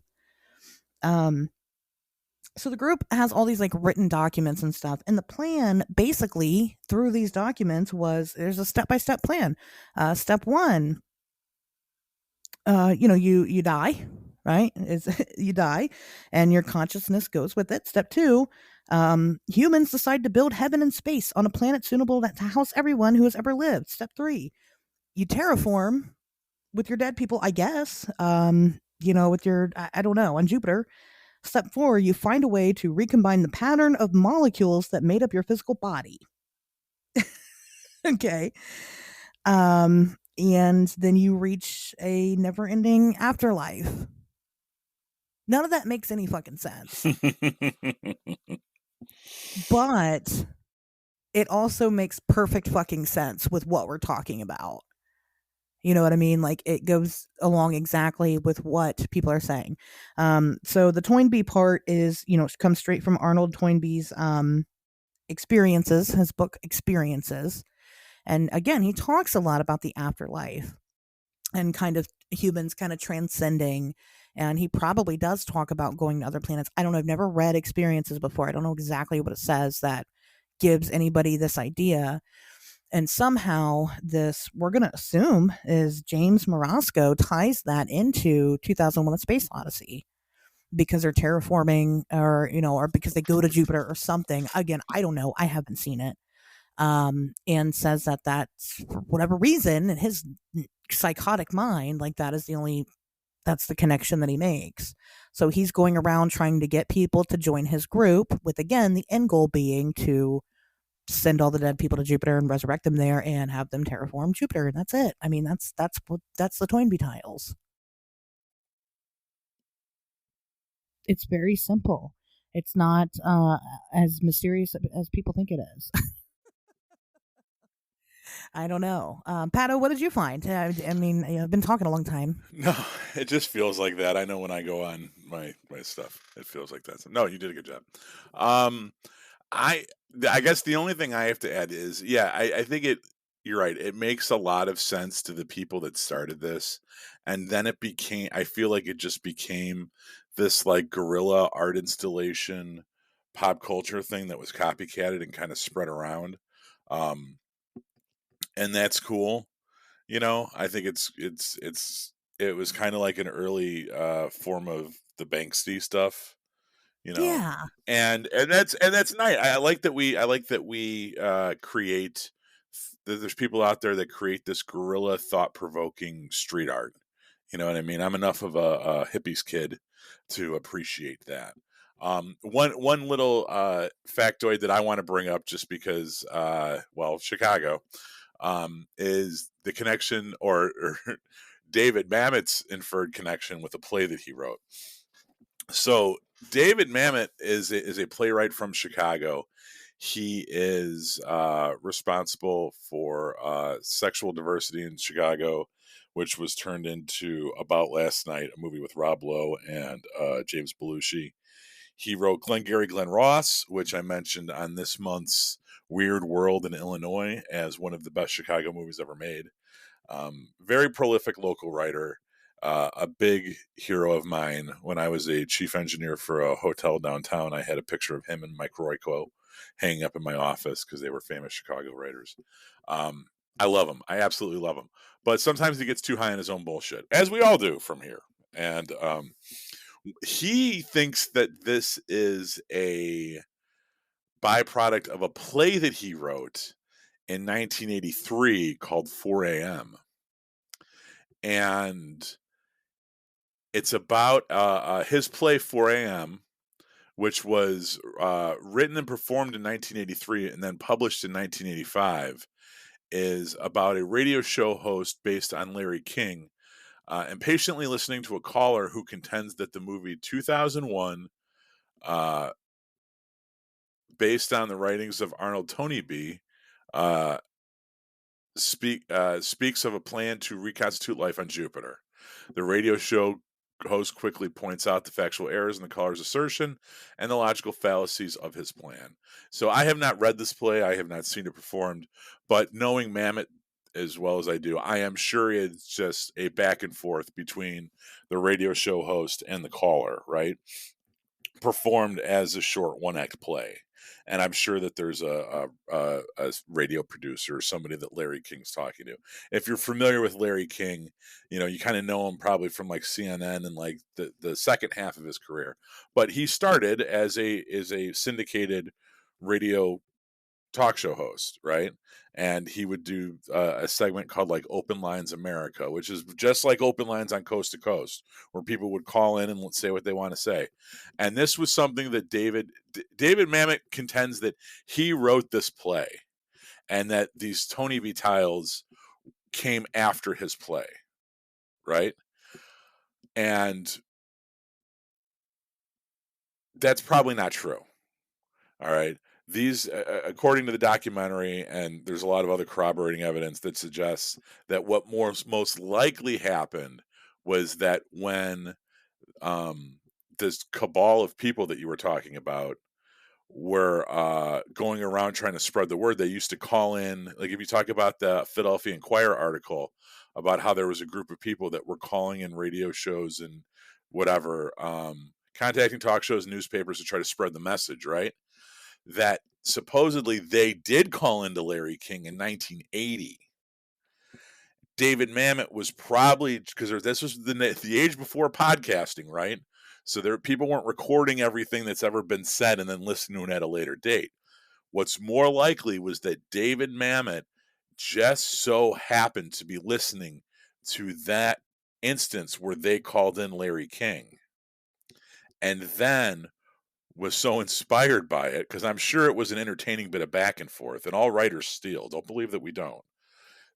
So the group has all these like written documents and stuff. And the plan basically through these documents was, there's a step-by-step plan. Step one, you die. right? Is you die and your consciousness goes with it. Step two, humans decide to build heaven and space on a planet suitable to house everyone who has ever lived. Step three, you terraform with your dead people, I guess. With your, I don't know, on Jupiter. Step four, you find a way to recombine the pattern of molecules that made up your physical body. Okay. And then you reach a never ending afterlife. None of that makes any fucking sense. But it also makes perfect fucking sense with what we're talking about. You know what I mean? Like it goes along exactly with what people are saying. So the Toynbee part is, comes straight from Arnold Toynbee's experiences, his book Experiences. And again, he talks a lot about the afterlife and kind of humans kind of transcending. And he probably does talk about going to other planets. I don't know. I've never read Experiences before. I don't know exactly what it says that gives anybody this idea. And somehow this, we're going to assume, is James Morasco ties that into 2001: A Space Odyssey because they're terraforming or because they go to Jupiter or something. Again, I don't know. I haven't seen it. And says that that's for whatever reason in his psychotic mind, like that's the connection that he makes. So he's going around trying to get people to join his group with, again, the end goal being to send all the dead people to Jupiter and resurrect them there and have them terraform Jupiter. And that's it. I mean, that's the Toynbee Tiles. It's very simple. It's not as mysterious as people think it is. I don't know. Pato, what did you find? I mean, I've been talking a long time. No, it just feels like that. I know when I go on my stuff, it feels like that. No, you did a good job. Um, I I guess the only thing I have to add is, yeah, I think it. You're right. It makes a lot of sense to the people that started this, and then it became. I feel like it just became this like guerrilla art installation, pop culture thing that was copycatted and kind of spread around, um, and that's cool. I think it was kind of like an early form of the Banksy stuff, you know. Yeah. And that's nice. I like that we create that there's people out there that create this guerrilla thought provoking street art. You know what I mean? I'm enough of a hippies kid to appreciate that. One little factoid that I want to bring up just because Chicago is the connection or David Mamet's inferred connection with a play that he wrote. So David Mamet is a playwright from Chicago. He is responsible for sexual diversity in Chicago, which was turned into About Last Night, a movie with Rob Lowe and James Belushi. He wrote Glengarry Glen Ross, which I mentioned on this month's Weird World in Illinois as one of the best Chicago movies ever made. Very prolific local writer, a big hero of mine. When I was a chief engineer for a hotel downtown, I had a picture of him and Mike Royko hanging up in my office because they were famous Chicago writers. Um, I love him. I absolutely love him. But sometimes he gets too high on his own bullshit, as we all do from here. And he thinks that this is a byproduct of a play that he wrote in 1983 called 4 a.m. And it's about his play 4 a.m., which was written and performed in 1983 and then published in 1985, is about a radio show host based on Larry King, impatiently listening to a caller who contends that the movie 2001, uh, based on the writings of Arnold Toynbee, uh, speaks of a plan to reconstitute life on Jupiter. The radio show host quickly points out the factual errors in the caller's assertion and the logical fallacies of his plan. So I have not read this play, I have not seen it performed, but knowing Mamet as well as I do, I am sure it's just a back and forth between the radio show host and the caller, right? Performed as a short one act play. and I'm sure that there's a radio producer or somebody that Larry King's talking to. If you're familiar with Larry King, you kind of know him probably from like CNN and like the second half of his career. But he started as a syndicated radio talk show host, right? And he would do a segment called like Open Lines America, which is just like Open Lines on Coast to Coast, where people would call in and say what they want to say. And this was something that David Mamet contends that he wrote this play, and that these Toynbee Tiles came after his play, right? And that's probably not true. All right. These, according to the documentary, and there's a lot of other corroborating evidence that suggests that what most likely happened was that when this cabal of people that you were talking about were going around trying to spread the word, they used to call in, like if you talk about the Philadelphia Inquirer article about how there was a group of people that were calling in radio shows and whatever, contacting talk shows, newspapers to try to spread the message, right? That supposedly they did call into Larry King in 1980. David Mamet was probably, because this was the age before podcasting, right? So people weren't recording everything that's ever been said and then listening to it at a later date. What's more likely was that David Mamet just so happened to be listening to that instance where they called in Larry King, and then was so inspired by it, because I'm sure it was an entertaining bit of back and forth, and all writers steal, don't believe that we don't,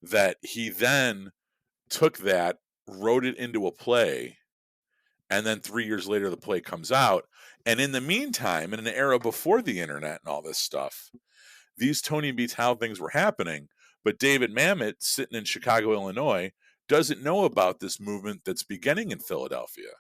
that he then took that, wrote it into a play, and then 3 years later the play comes out. And in the meantime, in an era before the internet and all this stuff, these Toynbee Tiles things were happening, but David Mamet, sitting in Chicago, Illinois, doesn't know about this movement that's beginning in Philadelphia.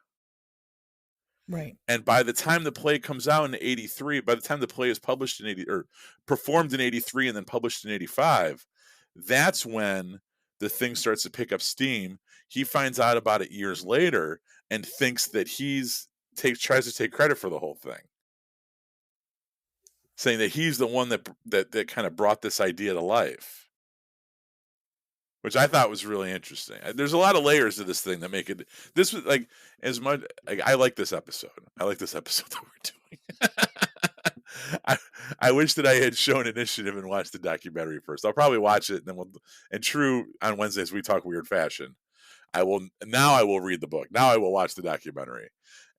Right. And by the time the play comes out in 83, by the time the play is published in 80 or performed in 83 and then published in 85, that's when the thing starts to pick up steam. He finds out about it years later and thinks that tries to take credit for the whole thing, saying that he's the one that kind of brought this idea to life, which I thought was really interesting. There's a lot of layers to this thing that make it. This was like as much. Like, I like this episode. I like this episode that we're doing. I wish that I had shown initiative and watched the documentary first. I'll probably watch it, and then and true, on Wednesdays we talk weird fashion. I will read the book. Now I will watch the documentary,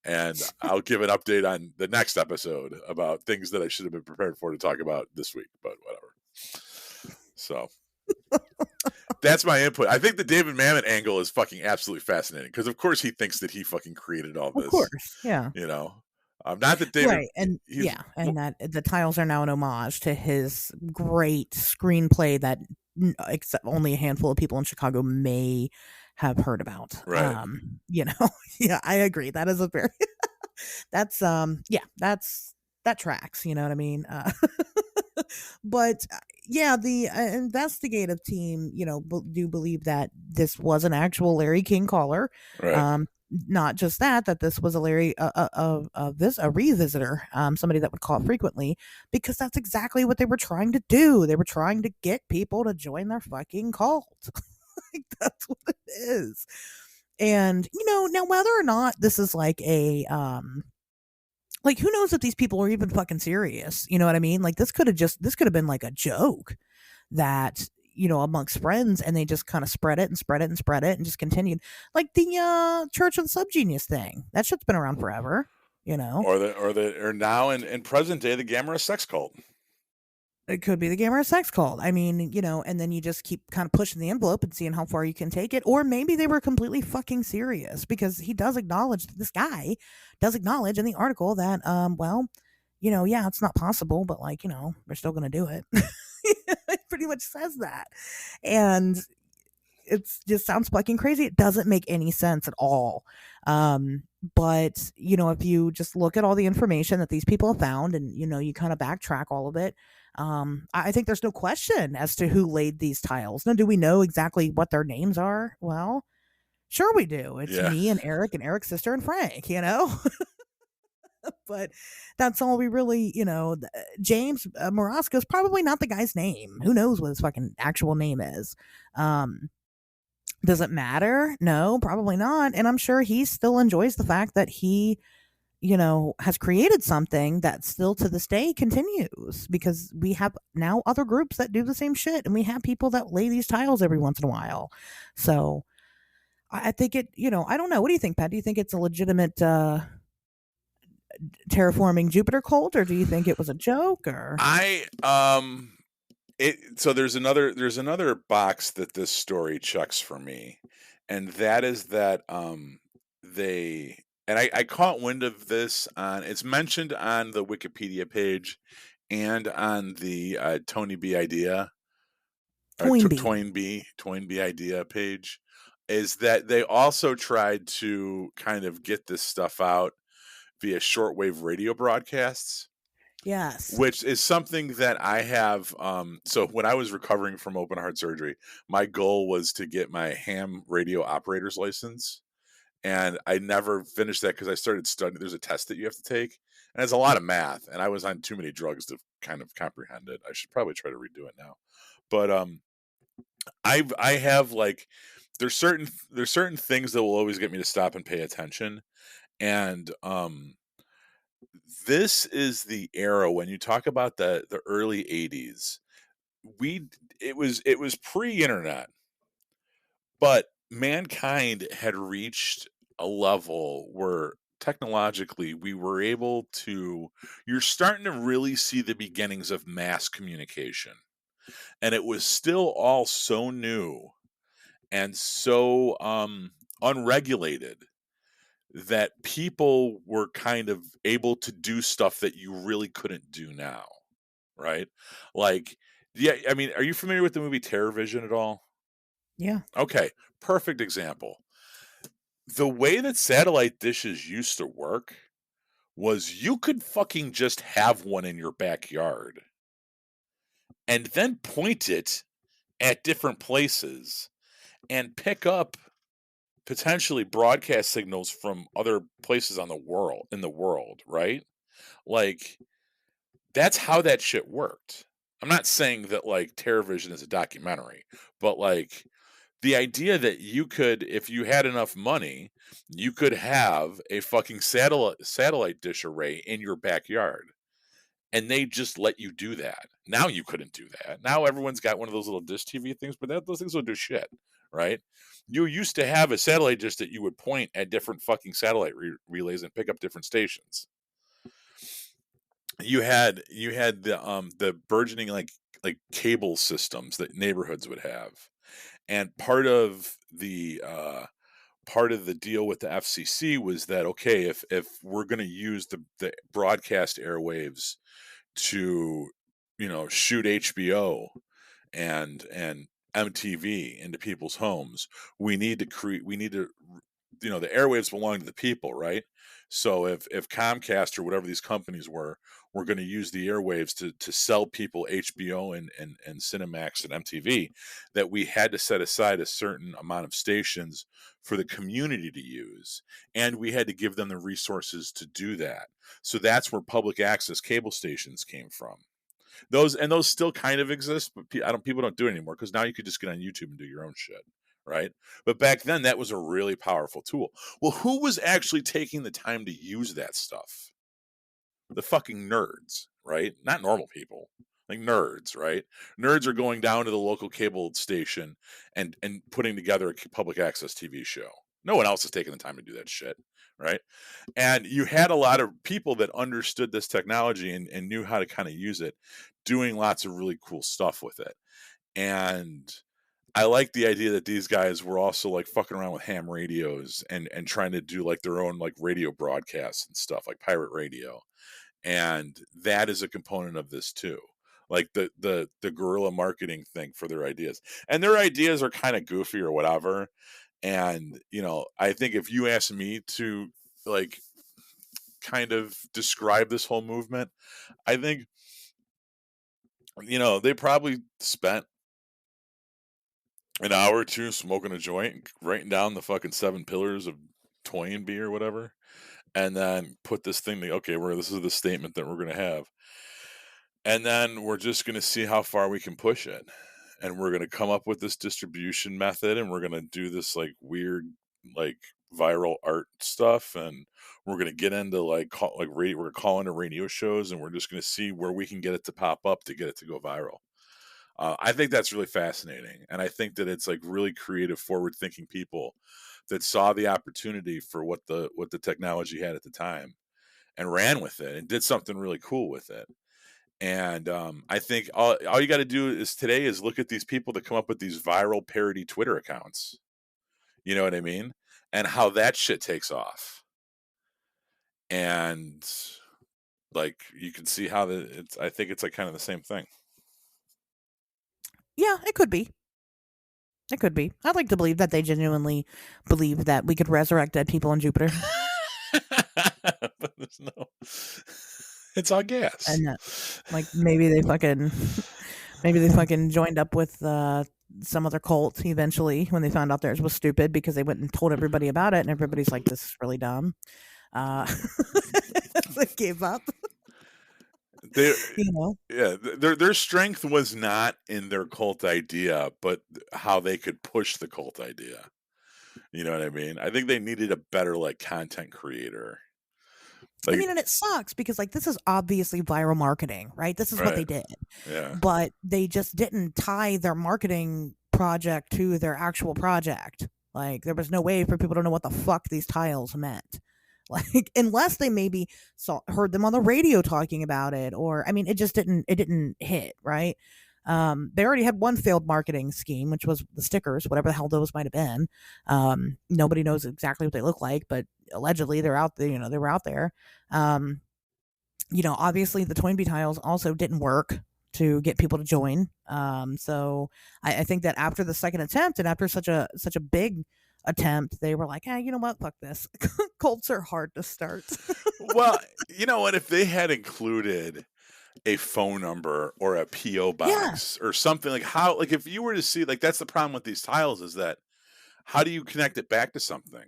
and I'll give an update on the next episode about things that I should have been prepared for to talk about this week. But whatever. So. That's my input. I think the David Mamet angle is fucking absolutely fascinating, because of course he thinks that he fucking created all this. Of course, yeah. Not that David, right, and that the tiles are now an homage to his great screenplay that except only a handful of people in Chicago may have heard about. Right. Yeah, I agree. That is a very that's that tracks. You know what I mean? But yeah, the investigative team, do believe that this was an actual Larry King caller. Right. Not just that this was a Larry, a revisitor, somebody that would call frequently, because that's exactly what they were trying to do. They were trying to get people to join their fucking cult. Like, that's what it is. And now whether or not this is like a like, who knows if these people are even fucking serious? You know what I mean? Like, this could have been like a joke that, amongst friends, and they just kind of spread it and spread it and spread it and just continued. Like the Church of the Subgenius thing. That shit's been around forever, Or now in present day, the Gamma sex cult. It could be the Gamma sex cult. I mean, and then you just keep kind of pushing the envelope and seeing how far you can take it. Or maybe they were completely fucking serious, because this guy does acknowledge in the article that, yeah, it's not possible, but like, we're still going to do it. It pretty much says that. And it just sounds fucking crazy. It doesn't make any sense at all. But if you just look at all the information that these people have found, and you kind of backtrack all of it, I think there's no question as to who laid these tiles. Now, do we know exactly what their names are? Well, sure we do. It's me and Eric and Eric's sister and Frank, But that's all we really, James Morosco's probably not the guy's name. Who knows what his fucking actual name is? Um, does it matter? No, probably not. And I'm sure he still enjoys the fact that he, has created something that still to this day continues because we have now other groups that do the same shit and we have people that lay these tiles every once in a while. So I think I don't know. What do you think, Pat? Do you think it's a legitimate terraforming Jupiter cult, or do you think it was a joke? Or I so there's another box that this story checks for me, and that is that they and I caught wind of this on it's mentioned on the Wikipedia page and on the Tony B idea or Toynbee? Toynbee idea page, is that they also tried to kind of get this stuff out via shortwave radio broadcasts, Yes. which is something that I have. So when I was recovering from open heart surgery, my goal was to get my ham radio operator's license, and I never finished that because I started studying. There's a test that you have to take, and it's a lot of math, and I was on too many drugs to kind of comprehend it. I should probably try to redo it now, but I have like there's certain things that will always get me to stop and pay attention, and this is the era when you talk about the early 80s. We it was pre-internet, but mankind had reached a level where technologically we were able to you're starting to really see the beginnings of mass communication. And it was still all so new and so unregulated that people were kind of able to do stuff that you really couldn't do now, right? Like, yeah, I mean, are you familiar with the movie Terror Vision at all? Yeah. Okay, perfect example. The way that satellite dishes used to work was you could fucking just have one in your backyard and then point it at different places and pick up potentially broadcast signals from other places on the world in the world, right? Like that's how that shit worked. I'm not saying that like TerraVision is a documentary, but like the idea that you could, if you had enough money, you could have a fucking satellite dish array in your backyard, and they just let you do that. Now you couldn't do that. Now everyone's got one of those little dish TV things, but those things will do shit, right? You used to have a satellite dish that you would point at different fucking satellite relays and pick up different stations. You had the burgeoning like cable systems that neighborhoods would have, and part of the deal with the FCC was that okay, if we're going to use the broadcast airwaves to shoot HBO and MTV into people's homes, we need to the airwaves belong to the people, right? So if Comcast or whatever these companies were going to use the airwaves to sell people HBO and Cinemax and MTV, that we had to set aside a certain amount of stations for the community to use, and we had to give them the resources to do that. So that's where public access cable stations came from. Those still kind of exist, but people don't do it anymore because now you could just get on YouTube and do your own shit, right? But back then, that was a really powerful tool. Well, who was actually taking the time to use that stuff? The fucking nerds, right? Not normal people, like nerds, right? Nerds are going down to the local cable station and putting together a public access TV show. No one else is taking the time to do that shit, right? And you had a lot of people that understood this technology and knew how to kind of use it, doing lots of really cool stuff with it. And I like the idea that these guys were also like fucking around with ham radios and trying to do like their own like radio broadcasts and stuff like pirate radio. And that is a component of this too. Like the guerrilla marketing thing for their ideas. And their ideas are kind of goofy or whatever. And I think if you ask me to like kind of describe this whole movement, I think they probably spent an hour or two smoking a joint, writing down the fucking seven pillars of Toynbee or whatever, and then put this thing to, okay, this is the statement that we're going to have. And then we're just going to see how far we can push it. And we're going to come up with this distribution method, and we're going to do this like weird, like viral art stuff. And we're going to get into we're going to call into radio shows, and we're just going to see where we can get it to pop up to get it to go viral. I think that's really fascinating. And I think that it's like really creative, forward thinking people that saw the opportunity for what the technology had at the time and ran with it and did something really cool with it. And I think all you got to do is today is look at these people that come up with these viral parody Twitter accounts. You know what I mean? And how that shit takes off. And like you can see how I think it's like kind of the same thing. Yeah, it could be. It could be. I'd like to believe that they genuinely believe that we could resurrect dead people on Jupiter. But there's no. It's all gas. And like maybe they fucking joined up with some other cult eventually when they found out theirs was stupid because they went and told everybody about it, and everybody's like, "This is really dumb." They gave up. They, You know, yeah, their strength was not in their cult idea, but how they could push the cult idea. You know what I mean? I think they needed a better like content creator. I Like, mean, and it sucks because like this is obviously viral marketing, right? This is what they right. did. Yeah. But they just didn't tie their marketing project to their actual project. Like there was no way for people to know what the fuck these tiles meant. Like unless they maybe heard them on the radio talking about it, or I mean, it didn't hit, right? They already had one failed marketing scheme, which was the stickers, whatever the hell those might have been. Nobody knows exactly what they look like, but allegedly they're out there. You know, they were out there. Obviously the Toynbee tiles also didn't work to get people to join. So I think that after the second attempt and after such a big attempt, they were like, "Hey, you know what? Fuck this. Cults are hard to start." Well, you know what? If they had included a phone number or a PO Yeah, box or something, like how, like if you were to see, like that's the problem with these tiles is that how do you connect it back to something?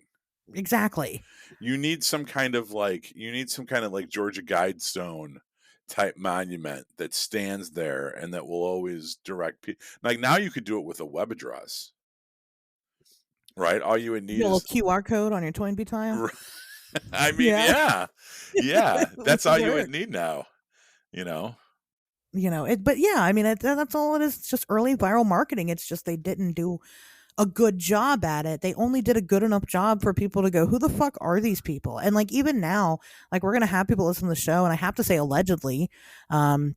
exactly. You need some kind of like Georgia Guidestone type monument that stands there and that will always direct people. Like now you could do it with a web address, right? All you would You need get a little is QR code on your Toynbee tile. I mean, Yeah, yeah. Yeah, it that's would all you would work. need now, you know? But yeah, I mean, that's all it is. It's just early viral marketing. It's just they didn't do a good job at it. They only did a good enough job for people to go, who the fuck are these people? And like even now, like we're gonna have people listen to the show, and I have to say allegedly,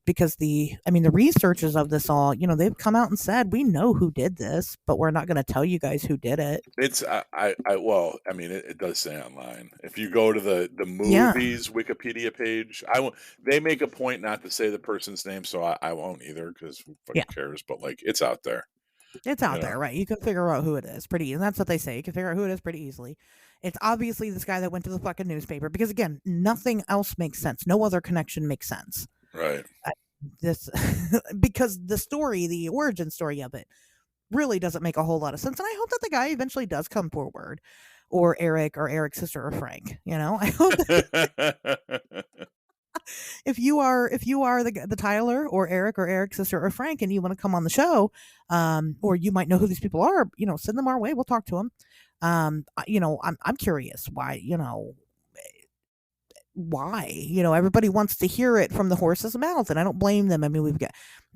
because the researchers of this all, they've come out and said we know who did this, but we're not gonna tell you guys who did it. It's well, I mean, it does say online. If you go to the Yeah, movies Wikipedia page, I won't. They make a point not to say the person's name, so I won't either because who yeah, fucking cares? But like, it's out there, it's you out know. there, right? You can figure out who it is pretty easy. And that's what they say. You can figure out who it is pretty easily. It's obviously this guy that went to the fucking newspaper because again, nothing else makes sense. No other connection makes sense. Right. This because the origin story of it really doesn't make a whole lot of sense. And I hope that the guy eventually does come forward, or Eric's sister, or Frank. I hope that if you are the Tyler or Eric or Eric's sister or Frank, and you want to come on the show, or you might know who these people are, send them our way. We'll talk to them. I'm curious why everybody wants to hear it from the horse's mouth, and I don't blame them. I mean,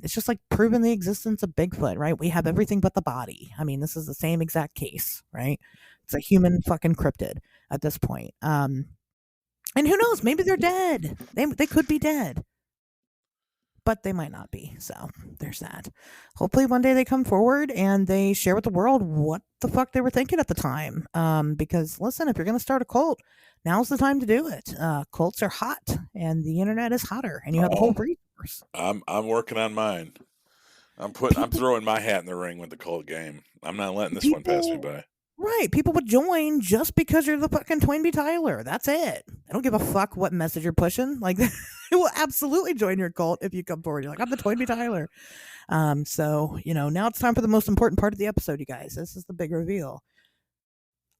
it's just like proving the existence of Bigfoot, right? We have everything but the body. I mean, this is the same exact case, right? It's a human fucking cryptid at this point. And who knows, maybe they're dead. They could be dead, but they might not be. So there's that. Hopefully one day they come forward and they share with the world what the fuck they were thinking at the time. Because listen, if you're going to start a cult, now's the time to do it. Cults are hot, and the internet is hotter, and you have a whole Oh, resource. I'm working on mine. I'm People, throwing my hat in the ring with the cult game. I'm not letting this one pass me people, by. right? People would join just because you're the fucking Toynbee Tyler. That's it. I don't give a fuck what message you're pushing. Like, they will absolutely join your cult if you come forward. You're like, I'm the Toynbee Tyler. So now it's time for the most important part of the episode, you guys. This is the big reveal.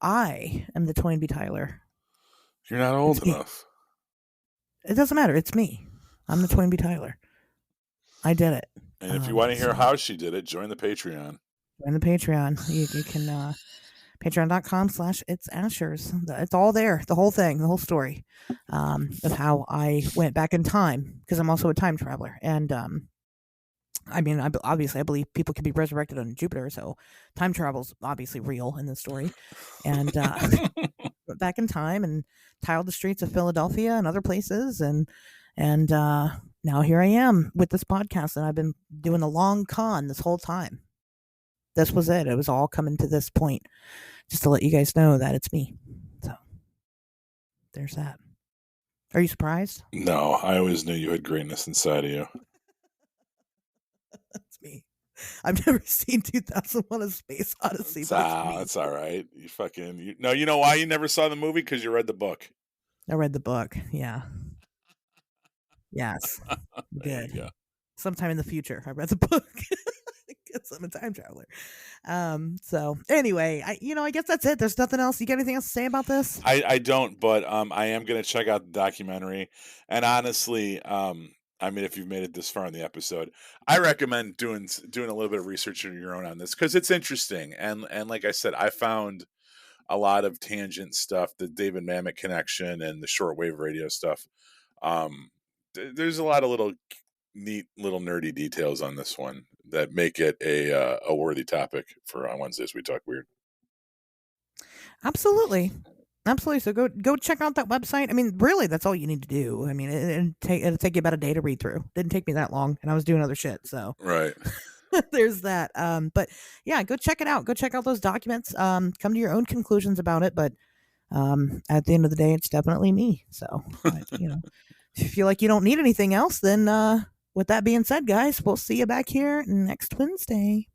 I am the Toynbee Tyler. You're not old It's me. enough. It doesn't matter. It's me. I'm the Toynbee Tyler. I did it. And if you want to hear So how she did it, join the Patreon. join the Patreon. You can patreon.com/itsashers. It's all there. The whole thing, the whole story of how I went back in time, because I'm also a time traveler. And I mean, obviously, I believe people can be resurrected on Jupiter, so time travel's obviously real in this story. And went back in time and tiled the streets of Philadelphia and other places, and now here I am with this podcast, and I've been doing the long con this whole time. This was it. It was all coming to this point, just to let you guys know that it's me. So there's that. Are you surprised? No, I always knew you had greatness inside of you. That's me. I've never seen 2001: A Space Odyssey. That's all right. You know why you never saw the movie? Because you read the book. I read the book. Yeah. Yes. Good. Sometime in the future, I read the book. Because I'm a time traveler. So anyway, I guess that's it. There's nothing else. You got anything else to say about this? I don't, but I am gonna check out the documentary. And honestly, I mean, if you've made it this far in the episode, I recommend doing a little bit of research on your own on this, because it's interesting. And like I said, I found a lot of tangent stuff, the David Mamet connection and the shortwave radio stuff. There's a lot of little neat little nerdy details on this one that make it a worthy topic for on Wednesdays We Talk Weird. Absolutely. So go check out that website. I mean, really, that's all you need to do. I mean, it'll take you about a day to read through. Didn't take me that long, and I was doing other shit. So Right. there's that. But yeah, go check it out. Go check out those documents. Come to your own conclusions about it. But at the end of the day, it's definitely me. So if you feel like you don't need anything else, then with that being said, guys, we'll see you back here next Wednesday.